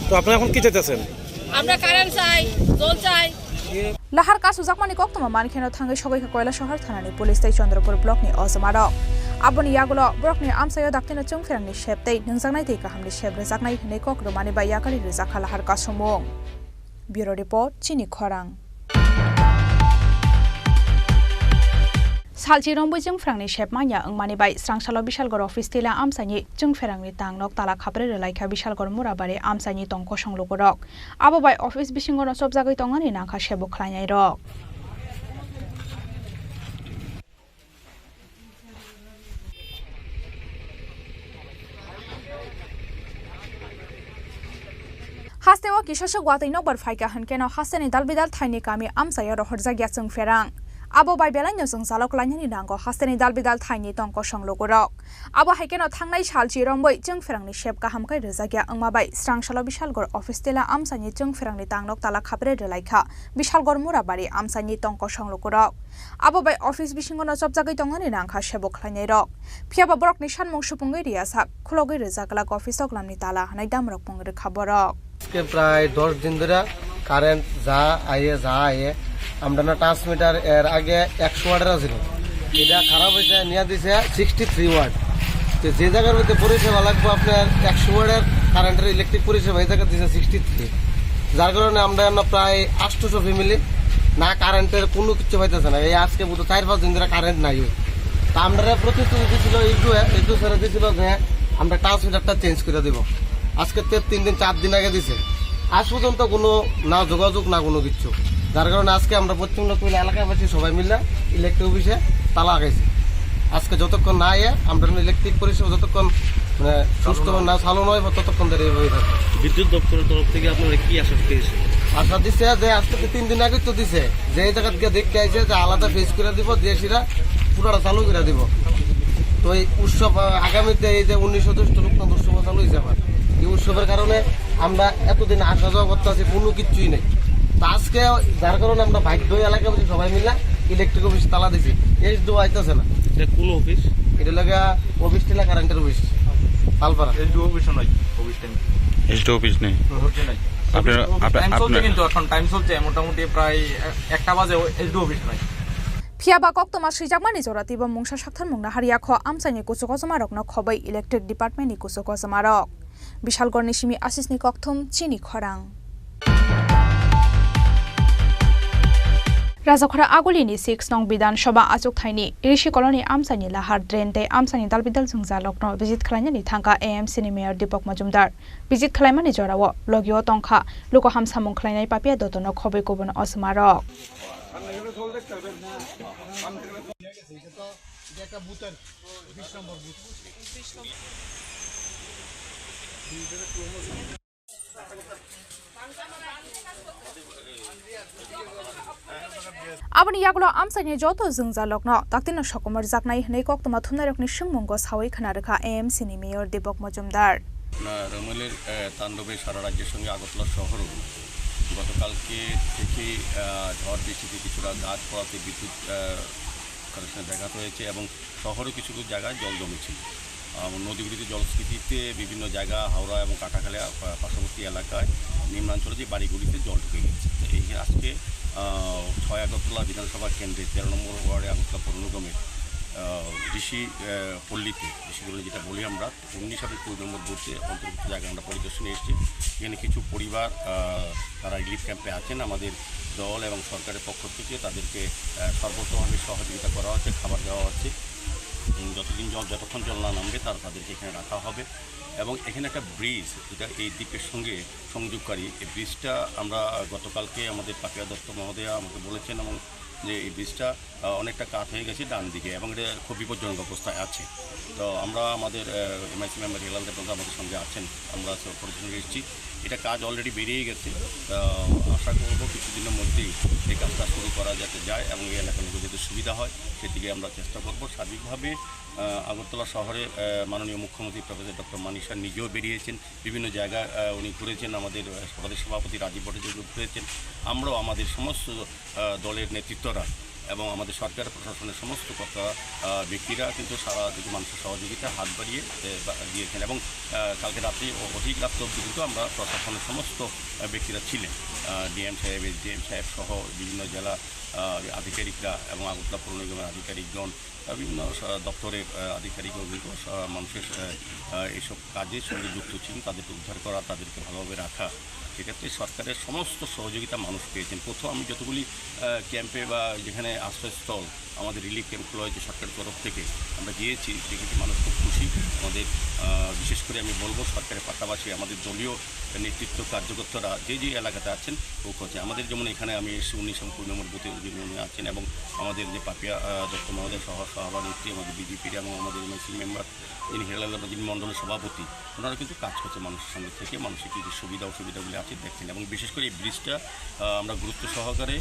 তো আপনারা এখন কি চাইতেছেন আমরা কারেন্ট চাই জল চাই lahar ka sujakmani koktoma mankheno thangai sogaikha koila shahar thanani police tei Chandrapur block ni osamarok aboni yagulo block ni amsayo daktino chungferang ni sheptei nungjangnai tei kahamni shep rejaknai hinai kokro mani bai yakari rejakha lahar ka sumung bureau report Chini Khorang Salji romboi jungferang ni shep manya angmani bai srangsalo bishalgor office tila amsani jungferang ni tangnok tala khapre relaikha bishalgor murabare amsani tongko songlogorok abo bai office bisingor sob jagai tongani nakha shebo khlainai rok Hasteo kisasha gwatai nokbar faika hankeno hasteni dalbidal thaini kami amsaya rohor jagya jungferang abo bai belanyo jung salok lainani nango hasteni dalbidal thaini tongko songlogorok abo haikeno thangnai salchi romboi jungferangni shep kaham kai rejakya angma bai srangsalo bishalgor office tela amsani jungferangni tangnok tala khapre relaikha bishalgor murabari amsani tongko songlogorok abo bai office bisingono chopjagai tongani nangkha sebo khlainai rok phiaba borokni sanmung supungai riasa khulogoi rejakla office oklamni tala hanai damrok pongre khaborok के प्राय 10 दिन ধরে কারেন্ট যা আয়ে আমরা না ট্রান্সমিটার এর আগে 100 ওয়াটের ছিল এটা খারাপ হয়েছে নিয়ে দিয়েছে 63 ওয়াট তো যে জায়গার মধ্যে পরিষেবা লাগবে আপনার 100 ওয়াটের কারেন্টের ইলেকট্রিক পরিষেবা এই জায়গা দিয়েছে 63 যার কারণে আমরা প্রায় 800 ফ্যামিলি না কারেন্টের কোনো কিছু পাইতেছে না এই আজকে পুরো 4-5 দিন ধরে কারেন্ট নাই তা আমরা প্রতিশ্রুতি দিয়েছিল একটু ছেড়ে দিয়েছিল যে আমরা ট্রান্সমিটারটা চেঞ্জ করে দেব আজকে 3 দিন 4 দিন আগে দিছে আজ পর্যন্ত কোনো না যোগাযোগ না কোনো কিছু যার কারণে আজকে আমরা পশ্চিমবঙ্গ কইলা এলাকাবাসী সবাই মিলে ইলেকট্রিক অফিসে তালা লাগাইছি আজকে যতক্ষণ না আয়ে আমরা ইলেকট্রিক পরিষেবা যতক্ষণ মানে সুস্থ না চালু নয় ততক্ষণ ধরে এইভাবে থাকে বিদ্যুৎ দপ্তরের তরফ থেকে আপনারা কি আশা দিয়েছে আশা দিচ্ছে যে আজকে 3 দিন আগে তো দিছে যে এই জায়গা থেকে দেখতে আইছে যে আলাদা ফেস করে দিব দেশিরা পুরোটা চালু করে দিব তো এই উৎসব আগামীতে এই যে 1900 লোক উৎসব চালু হয়েছে আবার এই উৎসবের কারণে আমরা এতদিন আসা যাওয়া করতে আছি কোনো কিছুই নেই তো আজকে যার কারণে আমরা বাধ্য এলাকা বসে সবাই মিলে ইলেকট্রিক অফিস তালা দিছি এইচডিও আইতেছে না কোন অফিস এটা লাগা অফিস টিলা কারেন্টের অফিস তালপাড়া এইচডিও অফিস নাই অফিস টাইম এইচডিও অফিস নেই আপনারা কিন্তু এখন টাইম চলছে মোটামুটি প্রায় 1টা বাজে এইচডিও অফিস নাই Phiaba koktoma swijagmani jorati ba mungsa sakthar mungna haria kho amsani kusuko samarok no khobai electric department ni kusuko samarok Bishalgor ni simi Asisni kokthum Chini Khorang राजाखरा आगुलिनी 6 नं विधानसभा आजुगथाइनि ऋषि कॉलोनी आमसानि लाहार ड्रेन ते आमसानि दालबिदाल जोंजा लकनो विजिट खालायनानि थांगा एएमसी नि मेयर दीपक मजुमदार विजिट खालायमानि जरावो लगियो तंखा लोको हामसामुं खालायनाय पापिया दतनो खबै गुबुन असमारक Abani yagulo amsani joto zungza lokno taktina shokomar jaknai hne koktoma thunarokni singmungo sawi khanarkha AMC ni mayor Dipok Majumdar রমলের তাণ্ডবে সারা রাজ্যের সঙ্গে আগরতলা শহরও গতকালকে থেকে ঝড় বৃষ্টিতে কিছুটা গাছ পড়াতে বিদ্যুৎ কানেকশন ব্যাঘাত হয়েছে এবং শহরে কিছু কিছু জায়গায় জল জমেছিল নদীগুলিতে জলস্ফীতিতে বিভিন্ন জায়গা হাওড়া এবং কাটাখালিয়া পার্শ্ববর্তী এলাকায় নিম্নাঞ্চলে যে বাড়িগুলিতে জল ঢুকে গেছে এই আজকে 6 আগরতলা বিধানসভা কেন্দ্রে 13 নম্বর ওয়ার্ডে আগরতলা পৌর নিগমের ঋষি পল্লীতে ঋষিগুলো যেটা বলি আমরা 19 এবং 20 নম্বর বুথে অন্তর্ভুক্ত জায়গা আমরা পরিদর্শনে এসেছি এখানে কিছু পরিবার তারা রিলিফ ক্যাম্পে আছেন আমাদের দল এবং সরকারের পক্ষ থেকে তাদেরকে সর্বতভাবে সহযোগিতা করা হচ্ছে খাবার দেওয়া হচ্ছে যতক্ষণ জল না নামবে তাদেরকে এখানে রাখা হবে এবং এখানে একটা ব্রিজ যেটা এই দ্বীপের সঙ্গে সংযোগকারী এই ব্রিজটা আমরা গতকালকে আমাদের পাপিয়া দত্ত মহোদয়া আমাকে বলেছেন এবং যে এই ব্রিজটা অনেকটা কাত হয়ে গেছে ডান দিকে এবং এটা খুব বিপজ্জনক অবস্থায় আছে তো আমরা আমাদের এমআইসি মেম্বার হেলাল দেব আমাদের সঙ্গে আছেন আমরা পরিদর্শনে এসেছি এটা কাজ অলরেডি বেরিয়ে গেছে আশা করব কিছুদিনের মধ্যেই এই কাজটা শুরু করা যাতে যায় এবং এই এলাকার লোকের যাতে সুবিধা হয় সেদিকে আমরা চেষ্টা করব সার্বিকভাবে আগরতলা শহরে মাননীয় মুখ্যমন্ত্রী প্রফেসর ডক্টর মানিশা নিজেও বেরিয়েছেন বিভিন্ন জায়গায় উনি ঘুরেছেন আমাদের প্রদেশ সভাপতি রাজীব ভট্টাচার্য ঘুরেছেন আমরাও আমাদের সমস্ত দলের নেতৃত্বরা এবং আমাদের সরকার প্রশাসনের সমস্ত কর্তা ব্যক্তিরা কিন্তু সারা দিকে মানুষের সহযোগিতা হাত বাড়িয়ে দিয়েছেন এবং কালকে রাত্রে অধিক রাত্র অবধি কিন্তু আমরা প্রশাসনের সমস্ত ব্যক্তিরা ছিলেন ডিএম সাহেব এসডিএম সাহেব সহ বিভিন্ন জেলা আধিকারিকরা এবং আগরতলা পৌর নিগমের আধিকারিকগণ বিভিন্ন দপ্তরের আধিকারিকগণ কিন্তু মানুষের এইসব কাজের সঙ্গে যুক্ত ছিলেন তাদেরকে উদ্ধার করা তাদেরকে ভালোভাবে রাখা সেক্ষেত্রে সরকারের সমস্ত সহযোগিতা মানুষ পেয়েছেন প্রথম আমি যতগুলি ক্যাম্পে বা যেখানে আশ্রয়স্থল আমাদের রিলিফ ক্যাম্পগুলো হয়েছে সরকারের তরফ থেকে আমরা গিয়েছি দেখেছি মানুষ খুব খুশি আমাদের বিশেষ করে আমি বলবো সরকারের পাশাপাশি আমাদের দলীয় নেতৃত্ব কার্যকর্তারা যে যে এলাকাতে আছেন খুব হচ্ছে আমাদের যেমন এখানে আমি এসেছি 19 এবং 20 নম্বর বুথে যিনি আছেন এবং আমাদের যে পাপিয়া দত্ত মহোদয় সভানেত্রী আমাদের বিজেপির এবং আমাদের এমআইসি মেম্বার যিনি হেলাল যিনি মণ্ডলের সভাপতি ওনারা কিন্তু কাজ করছে মানুষের সঙ্গে থেকে মানুষের কী যে সুবিধা অসুবিধাগুলি আছে দেখছেন এবং বিশেষ করে এই ব্রিজটা আমরা গুরুত্ব সহকারে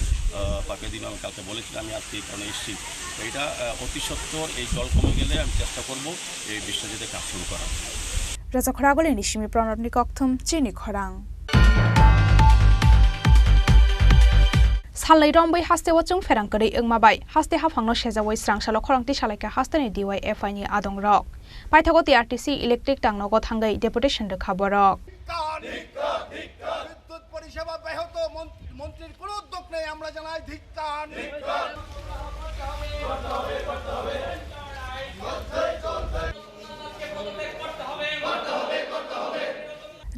পাপিয়া দিন আমি কালকে বলেছিলাম আমি আজকে এই কারণে এসেছি এটা অতি সত্বর এই জল কমে গেলে আমি চেষ্টা করব এই ব্রিজটা যাতে কাজ শুরু করা রাজাখরা গলে নিশিমি প্রণবনি কক্থম চিনি খরাং Salai rombai haste wachung ferangkari ingmabai haste hafangno sejawai srangsalo khorangti salaika hasteni DYFI ni adong rok paithago TRTC electric tangnogo thangai deputation re khaborok বিদ্যুৎ পরিষেবা ব্যাহত মন্ত্রীর কোনো উদ্যোগ নেই আমরা জানাই ধিক্কার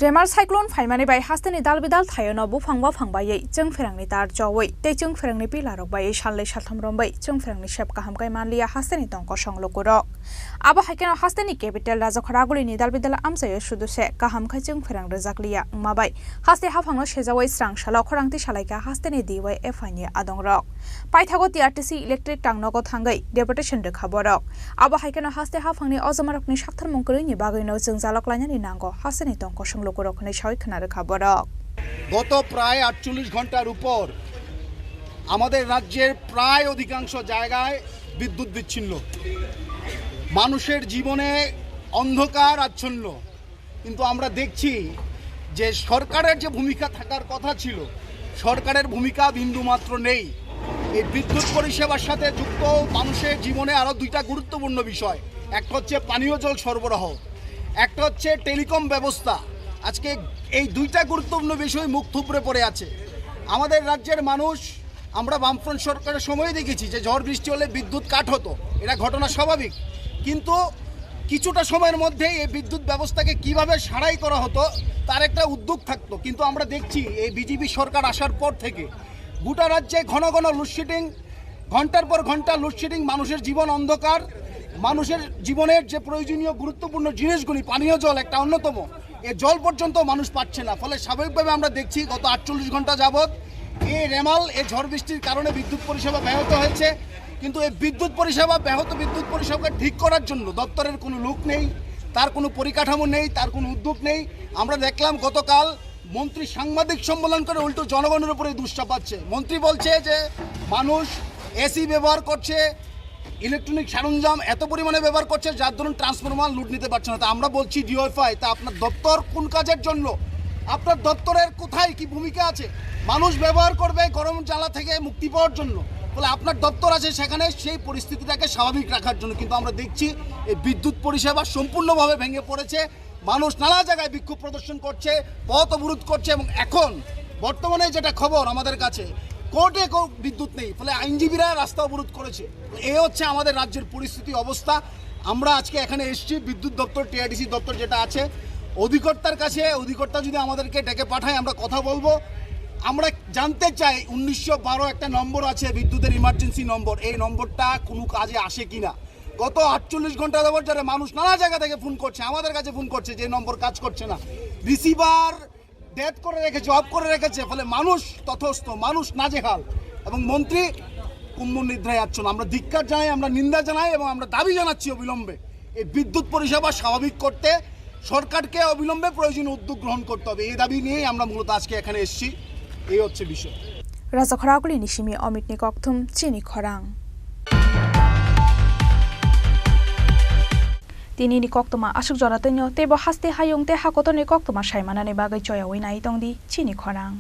Remar cyclone faimani bai hasteni dalbidal thayono bufangba phangbai chung ferangni tar jowoi tei chung ferangni pilarok bai sallai satham rombai chung ferangni shep kaham kai manliya hasteni tongko songlogorok abo haikeno hasteni capital rajakhara gulini dalbidal amsayo suduse kaham khai chung ferang rejakliya mabai haste hafangno sejawai srangsalo khorangti salaika hasteni DYFI ni adongrok paithago TRTC electric tangnogo thangai deputation re khaborok abo haikeno haste hafangni ojamarokni sakthar mungkuri ni bagaino jungjalok lainani nango hasteni tongko গত প্রায় 48 ঘন্টার উপর আমাদের রাজ্যের প্রায় অধিকাংশ জায়গায় বিদ্যুৎ বিচ্ছিন্ন মানুষের জীবনে অন্ধকার আচ্ছন্ন কিন্তু আমরা দেখছি যে সরকারের যে ভূমিকা থাকার কথা ছিল সরকারের ভূমিকা বিন্দুমাত্র নেই এই বিদ্যুৎ পরিষেবার সাথে যুক্ত মানুষের জীবনে আরো দুইটা গুরুত্বপূর্ণ বিষয় একটা হচ্ছে পানীয় জল সরবরাহ একটা হচ্ছে টেলিকম ব্যবস্থা আজকে এই দুইটা গুরুত্বপূর্ণ বিষয় মুখ থুবড়ে পড়ে আছে আমাদের রাজ্যের মানুষ আমরা বামফ্রন্ট সরকারের সময় দেখেছি যে ঝড় বৃষ্টি হলে বিদ্যুৎ কাট হতো এটা ঘটনা স্বাভাবিক কিন্তু কিছুটা সময়ের মধ্যেই এই বিদ্যুৎ ব্যবস্থাকে কিভাবে সারাই করা হতো তার একটা উদ্যোগ থাকতো কিন্তু আমরা দেখছি এই বিজেপি সরকার আসার পর থেকে গোটা রাজ্যে ঘন ঘন লোডশেডিং, ঘন্টার পর ঘন্টা লোডশেডিং, মানুষের জীবন অন্ধকার, মানুষের জীবনের যে প্রয়োজনীয় গুরুত্বপূর্ণ জিনিসগুলি, পানীয় জল একটা অন্যতম, এ জল পর্যন্ত মানুষ পাচ্ছে না। ফলে স্বাভাবিকভাবে আমরা দেখছি গত 48 ঘন্টা যাবৎ এই রেমাল, এই ঝড় বৃষ্টির কারণে বিদ্যুৎ পরিষেবা ব্যাহত হয়েছে। কিন্তু এই বিদ্যুৎ পরিষেবা, ব্যাহত বিদ্যুৎ পরিষেবাকে ঠিক করার জন্য দপ্তরের কোনো লোক নেই, তার কোনো পরিকাঠামো নেই, তার কোনো উদ্যোগ নেই। আমরা দেখলাম গতকাল মন্ত্রী সাংবাদিক সম্মেলন করে উল্টো জনগণের উপরে দোষ চাপাচ্ছে। মন্ত্রী বলছে যে মানুষ এসি ব্যবহার করছে, ইলেকট্রনিক সরঞ্জাম এত পরিমাণে ব্যবহার করছে যার ধরুন ট্রান্সফরমার লুট নিতে পারছে না। তা আমরা বলছি ডিওএফআই, তা আপনার দপ্তর কোন কাজের জন্য? আপনার দপ্তরের কোথায় কি ভূমিকা আছে? মানুষ ব্যবহার করবে গরম জ্বালা থেকে মুক্তি পাওয়ার জন্য, বলে আপনার দপ্তর আছে সেখানে সেই পরিস্থিতিটাকে স্বাভাবিক রাখার জন্য। কিন্তু আমরা দেখছি এই বিদ্যুৎ পরিষেবা সম্পূর্ণভাবে ভেঙে পড়েছে। মানুষ নানা জায়গায় বিক্ষোভ প্রদর্শন করছে, পথ অবরোধ করছে, এবং এখন বর্তমানে যেটা খবর আমাদের কাছে, কোর্টে বিদ্যুৎ নেই, ফলে আইনজীবীরা রাস্তা অবরোধ করেছে। এই হচ্ছে আমাদের রাজ্যের পরিস্থিতি, অবস্থা। আমরা আজকে এখানে এসেছি বিদ্যুৎ দপ্তর, টিআইডিসি দপ্তর যেটা আছে, অধিকর্তার কাছে। অধিকর্তা যদি আমাদেরকে ডেকে পাঠায় আমরা কথা বলবো। আমরা জানতে চাই 1912 একটা নম্বর আছে বিদ্যুতের ইমার্জেন্সি নম্বর, এই নম্বরটা কোনো কাজে আসে কিনা। গত 48 ঘন্টা যাবত যারা মানুষ নানা জায়গা থেকে ফোন করছে, আমাদের কাছে ফোন করছে যে নম্বর কাজ করছে না, রিসিভার ডেথ করে রেখেছে, অফ করে রেখেছে। ফলে মানুষ তথস্থ, মানুষ নাজেহাল, এবং মন্ত্রী কুম্ভ নিদ্রায় যাচ্ছেন। আমরা ধিক্কার জানাই, আমরা নিন্দা জানাই, এবং আমরা দাবি জানাচ্ছি অবিলম্বে এই বিদ্যুৎ পরিষেবা স্বাভাবিক করতে সরকারকে অবিলম্বে প্রয়োজনীয় উদ্যোগ গ্রহণ করতে হবে। এই দাবি নিয়েই আমরা মূলত আজকে এখানে এসেছি। এই হচ্ছে বিষয়। রাজা খরাগুলি নিশিমি অমিত নিকথম চিনি খরাং তিনি নিকক্তমা আশুক জরাতন্য তেব হাস্তে হায়ং তে হাকত নিকক্তমা সাইমানানি বাগৈ চয়াওই নাই তংদি চিনি খরাং।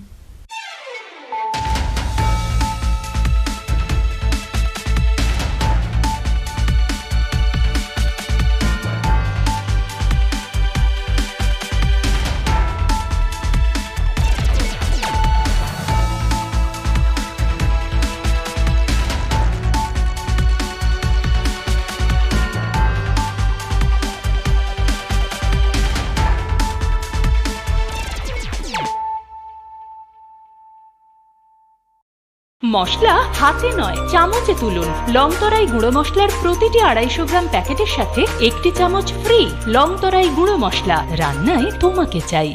মশলা হাতে নয় চামচে তুলুন। লংতরাই গুঁড়ো মশলার প্রতিটি 250 গ্রাম প্যাকেটের সাথে 1টি চামচ ফ্রি। লংতরাই গুঁড়ো মশলা, রান্নায় তোমাকে চাই।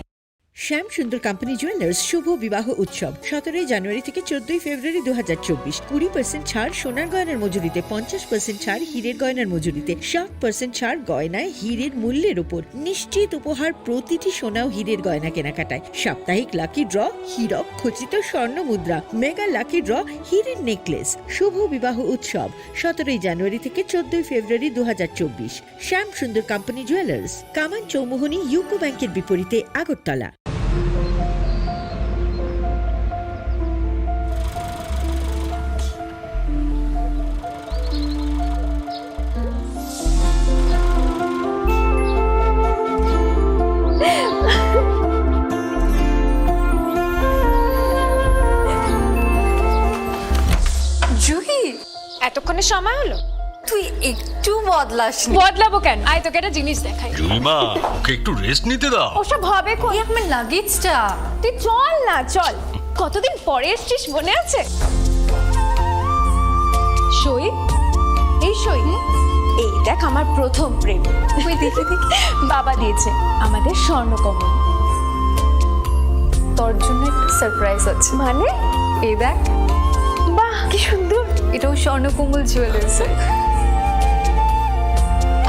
শ্যাম সুন্দর কোম্পানি জুয়েলার্স শুভ বিবাহ উৎসব 17 জানুয়ারি থেকে 14 ফেব্রুয়ারি 2024। 20% ছাড় সোনার গয়নার মজুরিতে, 50% ছাড় হীরের গয়নার মজুরিতে, 60% ছাড় গয়নায় হীরের মূল্যের উপর, নিশ্চিত উপহার প্রতিটি সোনা ও হীরের গয়না কেনাকাটায়, সাপ্তাহিক লাকি ড্র, হীরক খচিত স্বর্ণ মুদ্রা, মেগা লাকি ড্র, হীরের নেকলেস। শুভ বিবাহ উৎসব 17 জানুয়ারি থেকে 14 ফেব্রুয়ারি 2024। শ্যাম সুন্দর কোম্পানি জুয়েলার্স, কামান চৌমুহনী, ইউকো ব্যাংকের বিপরীতে, আগরতলা। এতক্ষণে সময় হলো? তুই একটু বদলাবো কেন? আয় তোকে একটা জিনিস দেখাই। জুইমা, ওকে একটু রেস্ট নিতে দাও। ওসব হবে কই, আমার লাগেজটা। তুই চল না, চল। কতদিন পরে এসছিস, মনে আছে? সই, এই সই, এই দেখ আমার প্রথম প্রেম। তুই দেখে বাবা দিয়েছে আমাদের স্বর্ণকমল। তোর জন্য একটা সারপ্রাইজ আছে। মানে? এই দেখ। বাহ কি সুন্দর, এটাও স্বর্ণকমল জুয়েলার্স।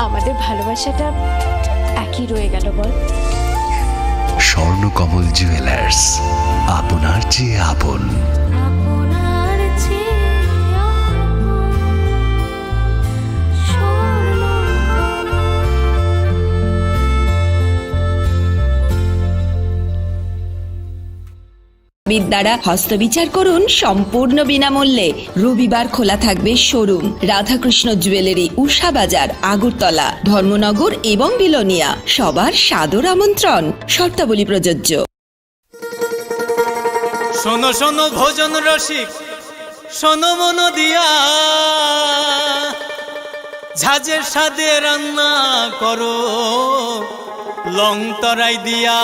আমাদের ভালোবাসাটা একই রয়ে গেল বল। স্বর্ণকমল জুয়েলার্স, আপনার চেয়ে আপন। দ্বারা হস্তবিচার করুন সম্পূর্ণ বিনামূল্যে। রবিবার খোলা থাকবে শোরুম। রাধাকৃষ্ণ জুয়েলারি, উষা বাজার, আগরতলা, ধর্মনগর এবং বিলোনিয়া। সবার সাদর আমন্ত্রণ। শর্তাবলী প্রযোজ্য। শোনো শোনো ভোজন রসিক, শোনো মন দিয়া, ঝাঁঝের স্বাদে রান্না করো লং তরাই দিয়া।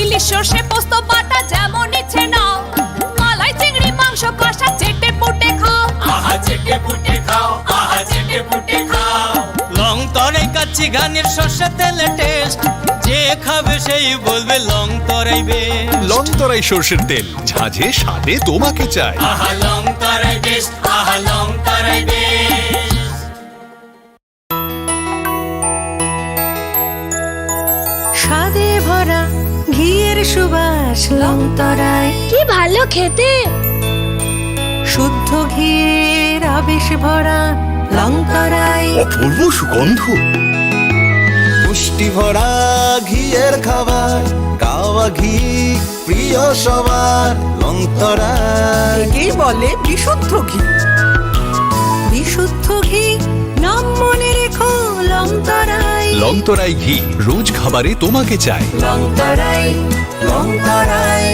ইলিশ সর্ষে পোস্ত বাটা যেমন ইচ্ছে নাও, মাংস কষা চেটে পুটে খাও, আহা চেটে পুটে খাও, আহা চেটে পুটে খাও। লং তরাই কাচ্চি ঘানির সর্ষে তেলে টেস্ট, যে খাবে সেই বলবে লং তরাই বেশ। লং তরাই সর্ষের তেল, ঝাঁঝে স্বাদে তোমাকে চাই। আহা লং তরাই বেস্ট, আহা লং তরাই বেস্ট। স্বাদে ভরা ঘিয়ের সুবাস লং তরাই, কি ভালো খেতে। শুদ্ধ ঘিয়ের আবেশ ভরা লং তরাই, অপূর্ব সুগন্ধ। পুষ্টি ভরা ঘিয়ের খাবার, গাওয়া ঘি প্রিয় সবার লং তরাই। কি বলে বিশুদ্ধ ঘি, বিশুদ্ধ ঘি নাম মনে রেখো লং তরাই। লং তরাই ঘি রোজ খাবারে তোমাকে চাই। লং তরাই, লং তরাই,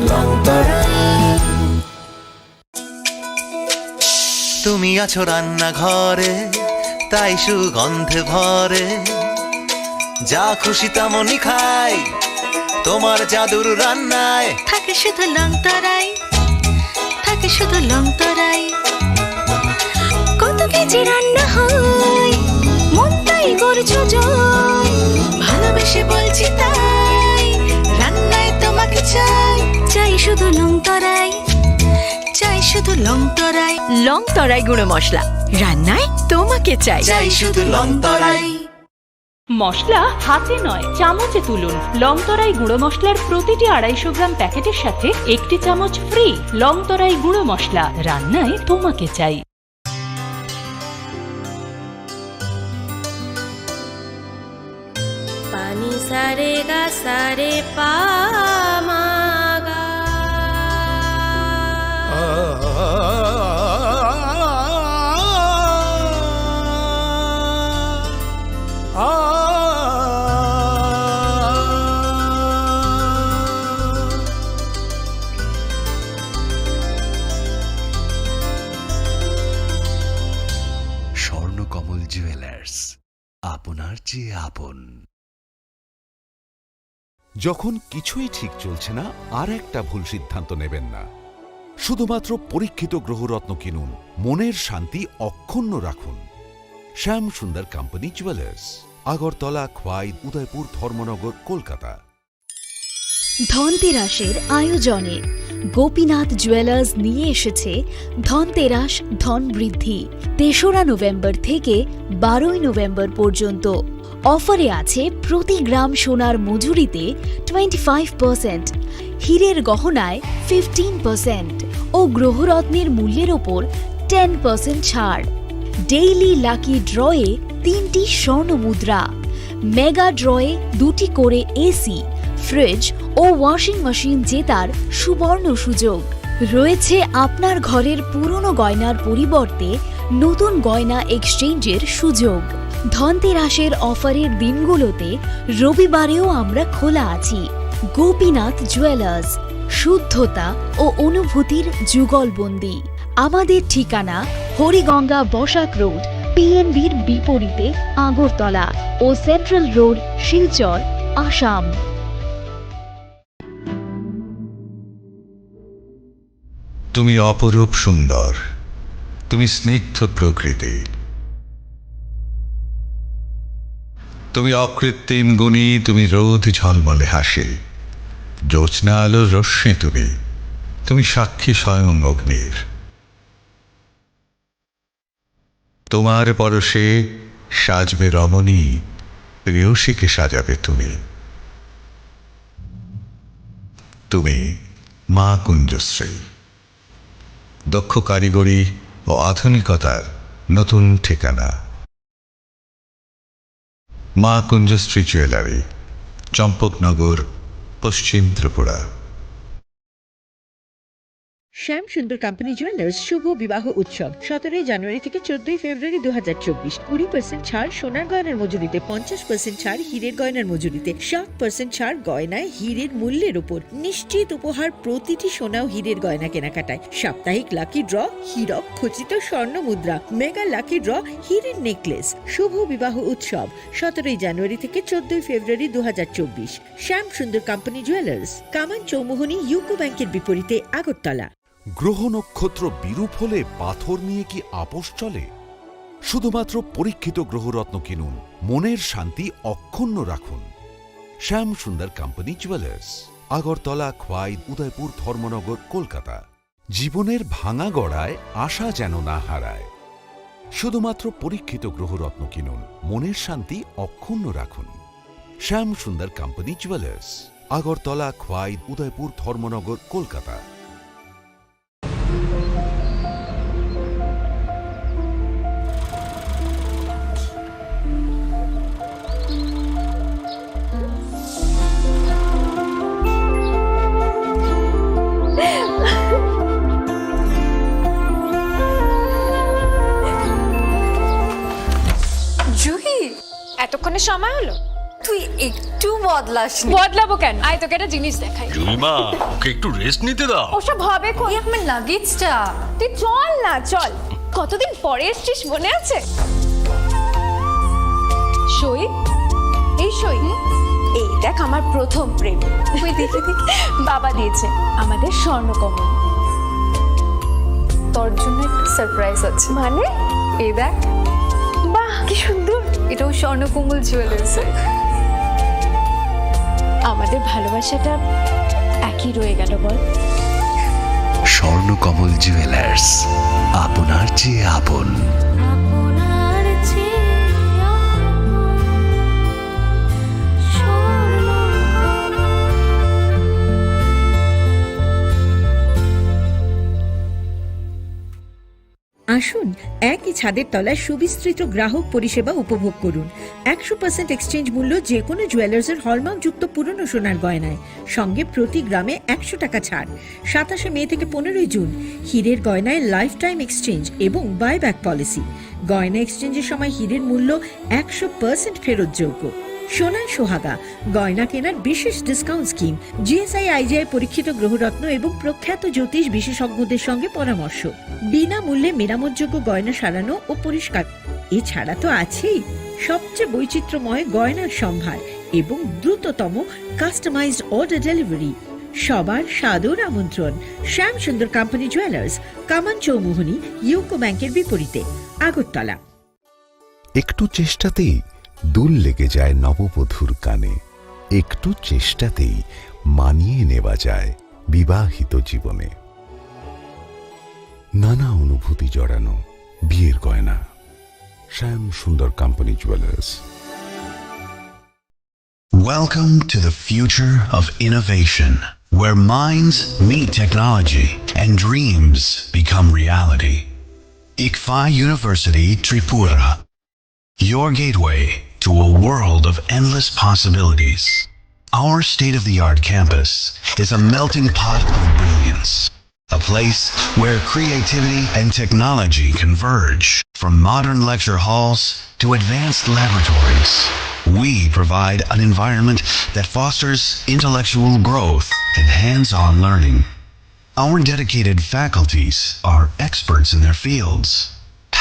লং তরাই। তুমি আছো রান্নাঘরে, তাই সুগন্ধে ভরে, যা খুশি তেমনই খাই তোমার জাদুর রান্নায়। থাকে শুধু লং তরাই, থাকে শুধু লং তরাই। কত কেজি রান্না হয়, মন তাই করছো জয়। ভালোবেসে বলছি তাই, রান্নায় তোমাকে চাই, চাই শুধু লং তরাই, চাই শুধু লং তরাই। লং তরাই গুঁড়ো মশলা, রান্নায় তোমাকে চাই, চাই শুধু লং তরাই। মশলা হাতে নয় চামচে তুলুন। লংতরাই গুঁড়ো মশলার প্রতিটি 250 গ্রাম প্যাকেটের সাথে 1টি চামচ ফ্রি। লংতরাই গুঁড়ো মশলা, রান্নায় তোমাকে চাই। পানি সারে গা সারে পা মা গা। স্বর্ণকমল জুয়েলার্স, আপনার চেয়ে আপন। যখন কিছুই ঠিক চলছে না, আর একটা ভুল সিদ্ধান্ত নেবেন না। শুধুমাত্র পরীক্ষিত গ্রহরত্ন কিনুন, মনের শান্তি অক্ষুণ্ণ রাখুন। শ্যাম সুন্দর কোম্পানি জুয়েলার্স, আগরতলা, খোয়াই, উদয়পুর, ধর্মনগর, কলকাতা। ধনতেরাসের আয়োজনে গোপীনাথ জুয়েলার্স নিয়ে এসেছে ধনতেরাস ধন বৃদ্ধি। 3রা নভেম্বর থেকে 12ই নভেম্বর পর্যন্ত অফারে আছে প্রতি গ্রাম সোনার মজুরিতে 25%, হীরের গহনায় 15% ও গ্রহরত্নের মূল্যের ওপর 10% ছাড়। ডেইলি লাকি ড্রয়ে 3টি স্বর্ণ মুদ্রা, মেগা ড্রয়ে 2টি করে এসি, ফ্রিজ ও ওয়াশিং মেশিন জেতার সুবর্ণ সুযোগ রয়েছে। আপনার ঘরের পুরনো গয়নার পরিবর্তে নতুন গয়না এক্সচেঞ্জের সুযোগ। ধনতেরাসের অফারের দিনগুলোতে রবিবারেও আমরা খোলা আছি। গোপীনাথ জুয়েলার্স, শুদ্ধতা ও অনুভূতির যুগলবন্দি। আমাদের ঠিকানা হরিগঙ্গা বসাক রোড, পিএনবির বিপরীতে, আগরতলা ও সেন্ট্রাল রোড, শিলচর, আসাম। তুমি অপরূপ সুন্দর, তুমি স্নিগ্ধ প্রকৃতি, তুমি অকৃত্রিম গুণী, তুমি রোদ ঝলমলে হাসি, জ্যোৎস্না আলোর রশ্মি, তুমি তুমি সাক্ষী স্বয়ং অগ্নির। তোমার পরশে সাজবে রমণী, প্রেয়সীকে সাজাবে তুমি। তুমি মা কুঞ্জশ্রী, দক্ষ কারিগরি ও আধুনিকতার নতুন ঠিকানা। মা কুঞ্জশ্রী জুয়েলারি, চম্পকনগর, পশ্চিম ত্রিপুরা। শ্যাম সুন্দর কোম্পানি জুয়েলার্স শুভ বিবাহ উৎসব 17 জানুয়ারি থেকে 14 ফেব্রুয়ারি 2024। 20% ছাড় সোনার গয়নার মজুরিতে, 50% ছাড় হীরের গয়নার মজুরিতে, 60% ছাড় গয়নায় হীরের মূল্যের উপর। নিশ্চিত উপহার প্রতিটি সোনা ও হীরের গয়না কেনাকাটায়। সাপ্তাহিক লাকি ড্র, হীরক খচিত স্বর্ণ মুদ্রা, মেগা লাকি ড্র, হীরের নেকলেস। শুভ বিবাহ উৎসব 17 জানুয়ারি থেকে 14 ফেব্রুয়ারি 2024। শ্যাম সুন্দর কোম্পানি জুয়েলার্স, কামান চৌমুহনী ইউকো ব্যাংকের বিপরীতে, আগরতলা। গ্রহ নক্ষত্র বিরূপ হলে পাথর নিয়ে কি আপোষ চলে? শুধুমাত্র পরীক্ষিত গ্রহরত্ন কিনুন, মনের শান্তি অক্ষুণ্ণ রাখুন। শ্যাম সুন্দর কোম্পানি জুয়েলার্স, আগরতলা, খোয়াই, উদয়পুর, ধর্মনগর, কলকাতা। জীবনের ভাঙা গড়ায় আশা যেন না হারায়। শুধুমাত্র পরীক্ষিত গ্রহরত্ন কিনুন, মনের শান্তি অক্ষুণ্ণ রাখুন। শ্যাম সুন্দর কোম্পানি জুয়েলার্স, আগরতলা, খোয়াই, উদয়পুর, ধর্মনগর, কলকাতা। জুহি, এতক্ষণে সময় হলো? তুই একটু বদলাসনি। বদলাবো কেন? আয় তোকে একটা জিনিস দেখাই। জুলিমা, ওকে একটু রেস্ট নিতে দাও। ওসব হবে কই? আমার লাগেজটা। তুই চল না, চল। কতদিন পরে এসেছিস, মনে আছে? সই, এই সই, এই দেখ আমার প্রথম প্রেম। ওই দেখে দেখ, বাবা দিয়েছে আমাদের স্বর্ণকমল। তোর জন্য একটা সারপ্রাইজ আছে। মানে? এই দেখ। বাহ, কি সুন্দর। এটাও স্বর্ণকমল জুয়েলার্সে। আমাদের ভালোবাসাটা একই রয়ে গেল বল। স্বর্ণকমল জুয়েলার্স, আপনার চেয়ে আপন। আসুন একই ছাদের তলায় সুবিস্তৃত গ্রাহক পরিষেবা উপভোগ করুন। 100% এক্সচেঞ্জ মূল্য যে কোনো জুয়েলার্সের হলমার্কযুক্ত পুরনো সোনার গয়নায়, সঙ্গে প্রতি গ্রামে 100 টাকা ছাড়। 27 মে থেকে 15 জুন হীরের গয়নায় লাইফ টাইম এক্সচেঞ্জ এবং বাইব্যাক পলিসি। গয়না এক্সচেঞ্জের সময় হীরের মূল্য 100% ফেরতযোগ্য। সোনায় সোহাগা গয়না কেনার বিশেষ ডিসকাউন্ট স্কিম, জিএসআই আইজিআই পরীক্ষিত গ্রহরত্ন এবং প্রখ্যাত জ্যোতিষ বিশেষজ্ঞদের সঙ্গে পরামর্শ, বিনামূল্যে মেরামতযোগ্য গয়না সারানো ও পরিষ্কার। এছাড়া তো আছেই সবচেয়ে বৈচিত্র্যময় গয়নার সম্ভার এবং দ্রুততম কাস্টমাইজড অর্ডার ডেলিভারি। সবার সাদর আমন্ত্রণ। শ্যাম সুন্দর কোম্পানি জুয়েলার্স, কামান চৌমুহনী, ইউকো ব্যাংকের বিপরীতে, আগরতলা। একটু চেষ্টাতেই দুল লেগে যায় নববধূর কানে। একটু চেষ্টাতেই মানিয়ে নেওয়া যায় বিবাহিত জীবনে। নানা অনুভূতি জড়ানো বিয়ের গয়না। শ্যাম সুন্দর company jewellers. Welcome to the future of innovation, where minds meet technology and dreams become reality. ICFI University Tripura, your gateway to a world of endless possibilities. Our state-of-the-art campus is a melting pot of brilliance, a place where creativity and technology converge. From modern lecture halls to advanced laboratories, we provide an environment that fosters intellectual growth and hands-on learning. Our dedicated faculties are experts in their fields,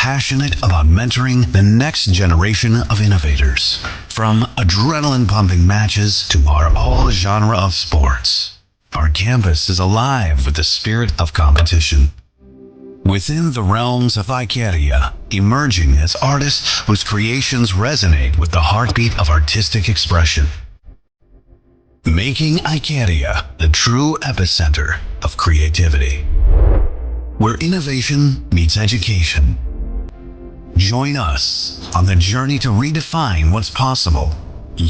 passionate about mentoring the next generation of innovators. From adrenaline-pumping matches to all genre of sports, our campus is alive with the spirit of competition. Within the realms of Ikeria, emerging as artists whose creations resonate with the heartbeat of artistic expression. Making Ikeria the true epicenter of creativity, where innovation meets education. Join us on the journey to redefine what's possible.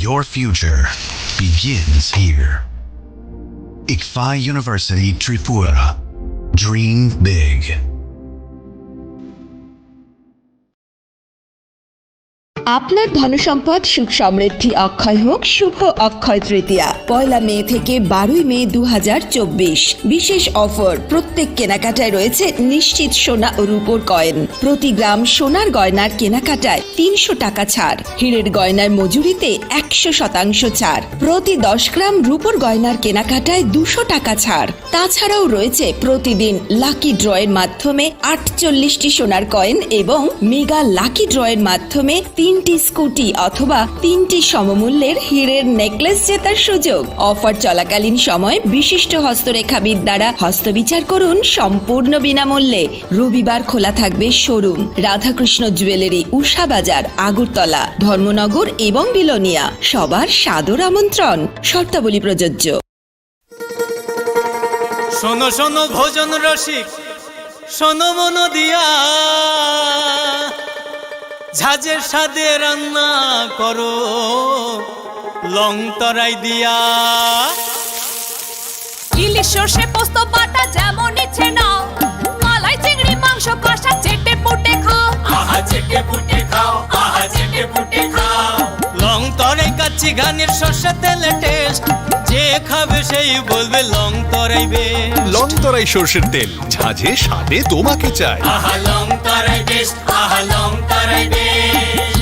Your future begins here. ICFI University Tripura. Dream big. আপনার ধনসম্পদ সুখ সমৃদ্ধি অক্ষয় হোক শুভ অক্ষয় তৃতীয়া। 1 মে থেকে 12 মে 2024 বিশেষ অফার। প্রত্যেক কেনাকাটায় রয়েছে নিশ্চিত সোনা ও রূপোর কয়েন। প্রতি গ্রাম সোনার গয়নার কেনাকাটায় 300 টাকা ছাড়। হীরের গয়নার মজুরিতে 100% ছাড়। প্রতি 10 গ্রাম রূপোর গয়নার কেনাকাটায় 200 টাকা ছাড়। তাছাড়াও রয়েছে প্রতিদিন লাকি ড্রয়ের মাধ্যমে 48টি সোনার কয়েন এবং মেগা লাকি ড্রয়ের মাধ্যমে 3 3টি স্কুটি অথবা 3টি সমমূল্যের হীরের নেকলেস জেতার সুযোগ। অফার চলাকালীন সময় বিশিষ্ট হস্তরেখাবিদ দ্বারা হস্তবিচার করুন সম্পূর্ণ বিনামূল্যে। রবিবার খোলা থাকবে শোরুম। রাধাকৃষ্ণ জুয়েলারি, উষা বাজার, আগরতলা, ধর্মনগর এবং বিলোনিয়া। সবার সাদর আমন্ত্রণ। শর্তাবলী প্রযোজ্য। শোনো শোনো ভোজন রসিক, শোনো মন দিয়া, ঝাঁঝের স্বাদে রান্না করো লং তরাই দিয়া। ইলিশ সর্ষে পোস্ত বাটা যেমন ইচ্ছে নাও, মালাই চিংড়ি মাংস কষা চেটে পুটে খাও, আহা চেটে পুটে খাও, আহা চেটে পুটে খাও। লং তরাই কাচ্চি ঘানির সর্ষে তেলে টেস্ট, যে খাবে সেই বলবে লং তরাই বেশ। লং তরাই সর্ষের তেল, ঝাঁঝে স্বাদে তোমাকে চাই। আহা লং তরাই বেশ, আহা লং তরাই বেশ।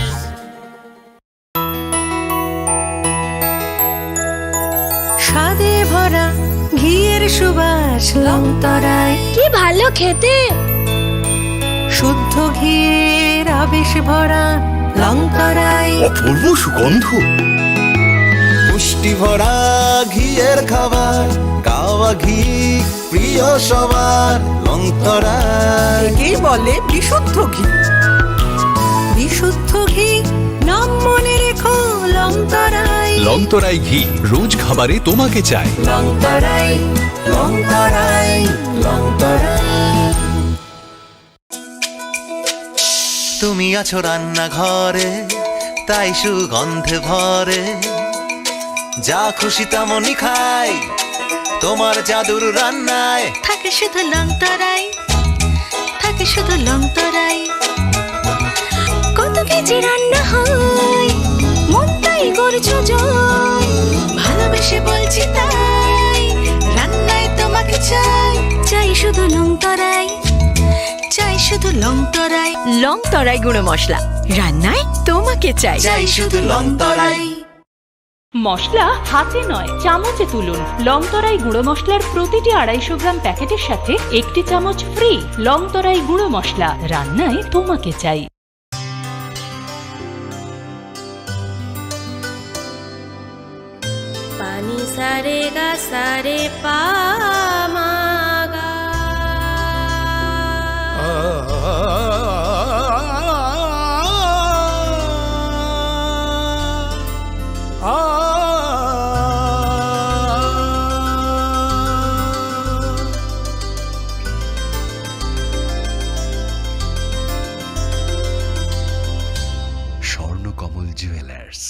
স্বাদে ভরা ঘিয়ের সুবাস লং তরাই, কি ভালো খেতে। শুদ্ধ ঘিয়ের আবেশ ভরা লং তরাই, অপূর্ব সুগন্ধ। পুষ্টি ভরা ঘিয়ের খাবার, গাওয়া ঘি প্রিয় সবার লং তরাই। কি বলে বিশুদ্ধ ঘি। বিশুদ্ধ ঘি নাম মনে রেখো লং তরাই। লং তরাই ঘি রোজ খাবারে তোমাকে চাই। লং তরাই, লং তরাই, লং তরাই। তুমি আছো রান্নাঘরে, তাই সুগন্ধে ভরে, যা খুশি তেমনই খাই তোমার জাদুর রান্নায়। থাকে শুধু লং তরাই, থাকে শুধু লং তরাই। কত কেজি রান্না হয়, মন তাই করছো জয়। ভালোবেসে বলছি তাই, রান্নায় তোমাকে চাই। চাই শুধু লং তরাই, চাই শুধু লং তরাই। লং তরাই গুঁড়ো মশলা, রান্নায় তোমাকে চাই। চাই শুধু লং তরাই। মশলা হাতে নয় চামচে তুলুন। লংতরাই গুঁড়ো মশলার প্রতিটি 250 গ্রাম প্যাকেটের সাথে 1টি চামচ ফ্রি। লংতরাই গুঁড়ো মশলা, রান্নায় তোমাকে চাই। পানি সারে গা সারে পা মা গা। স্বর্ণকমল জুয়েলার্স।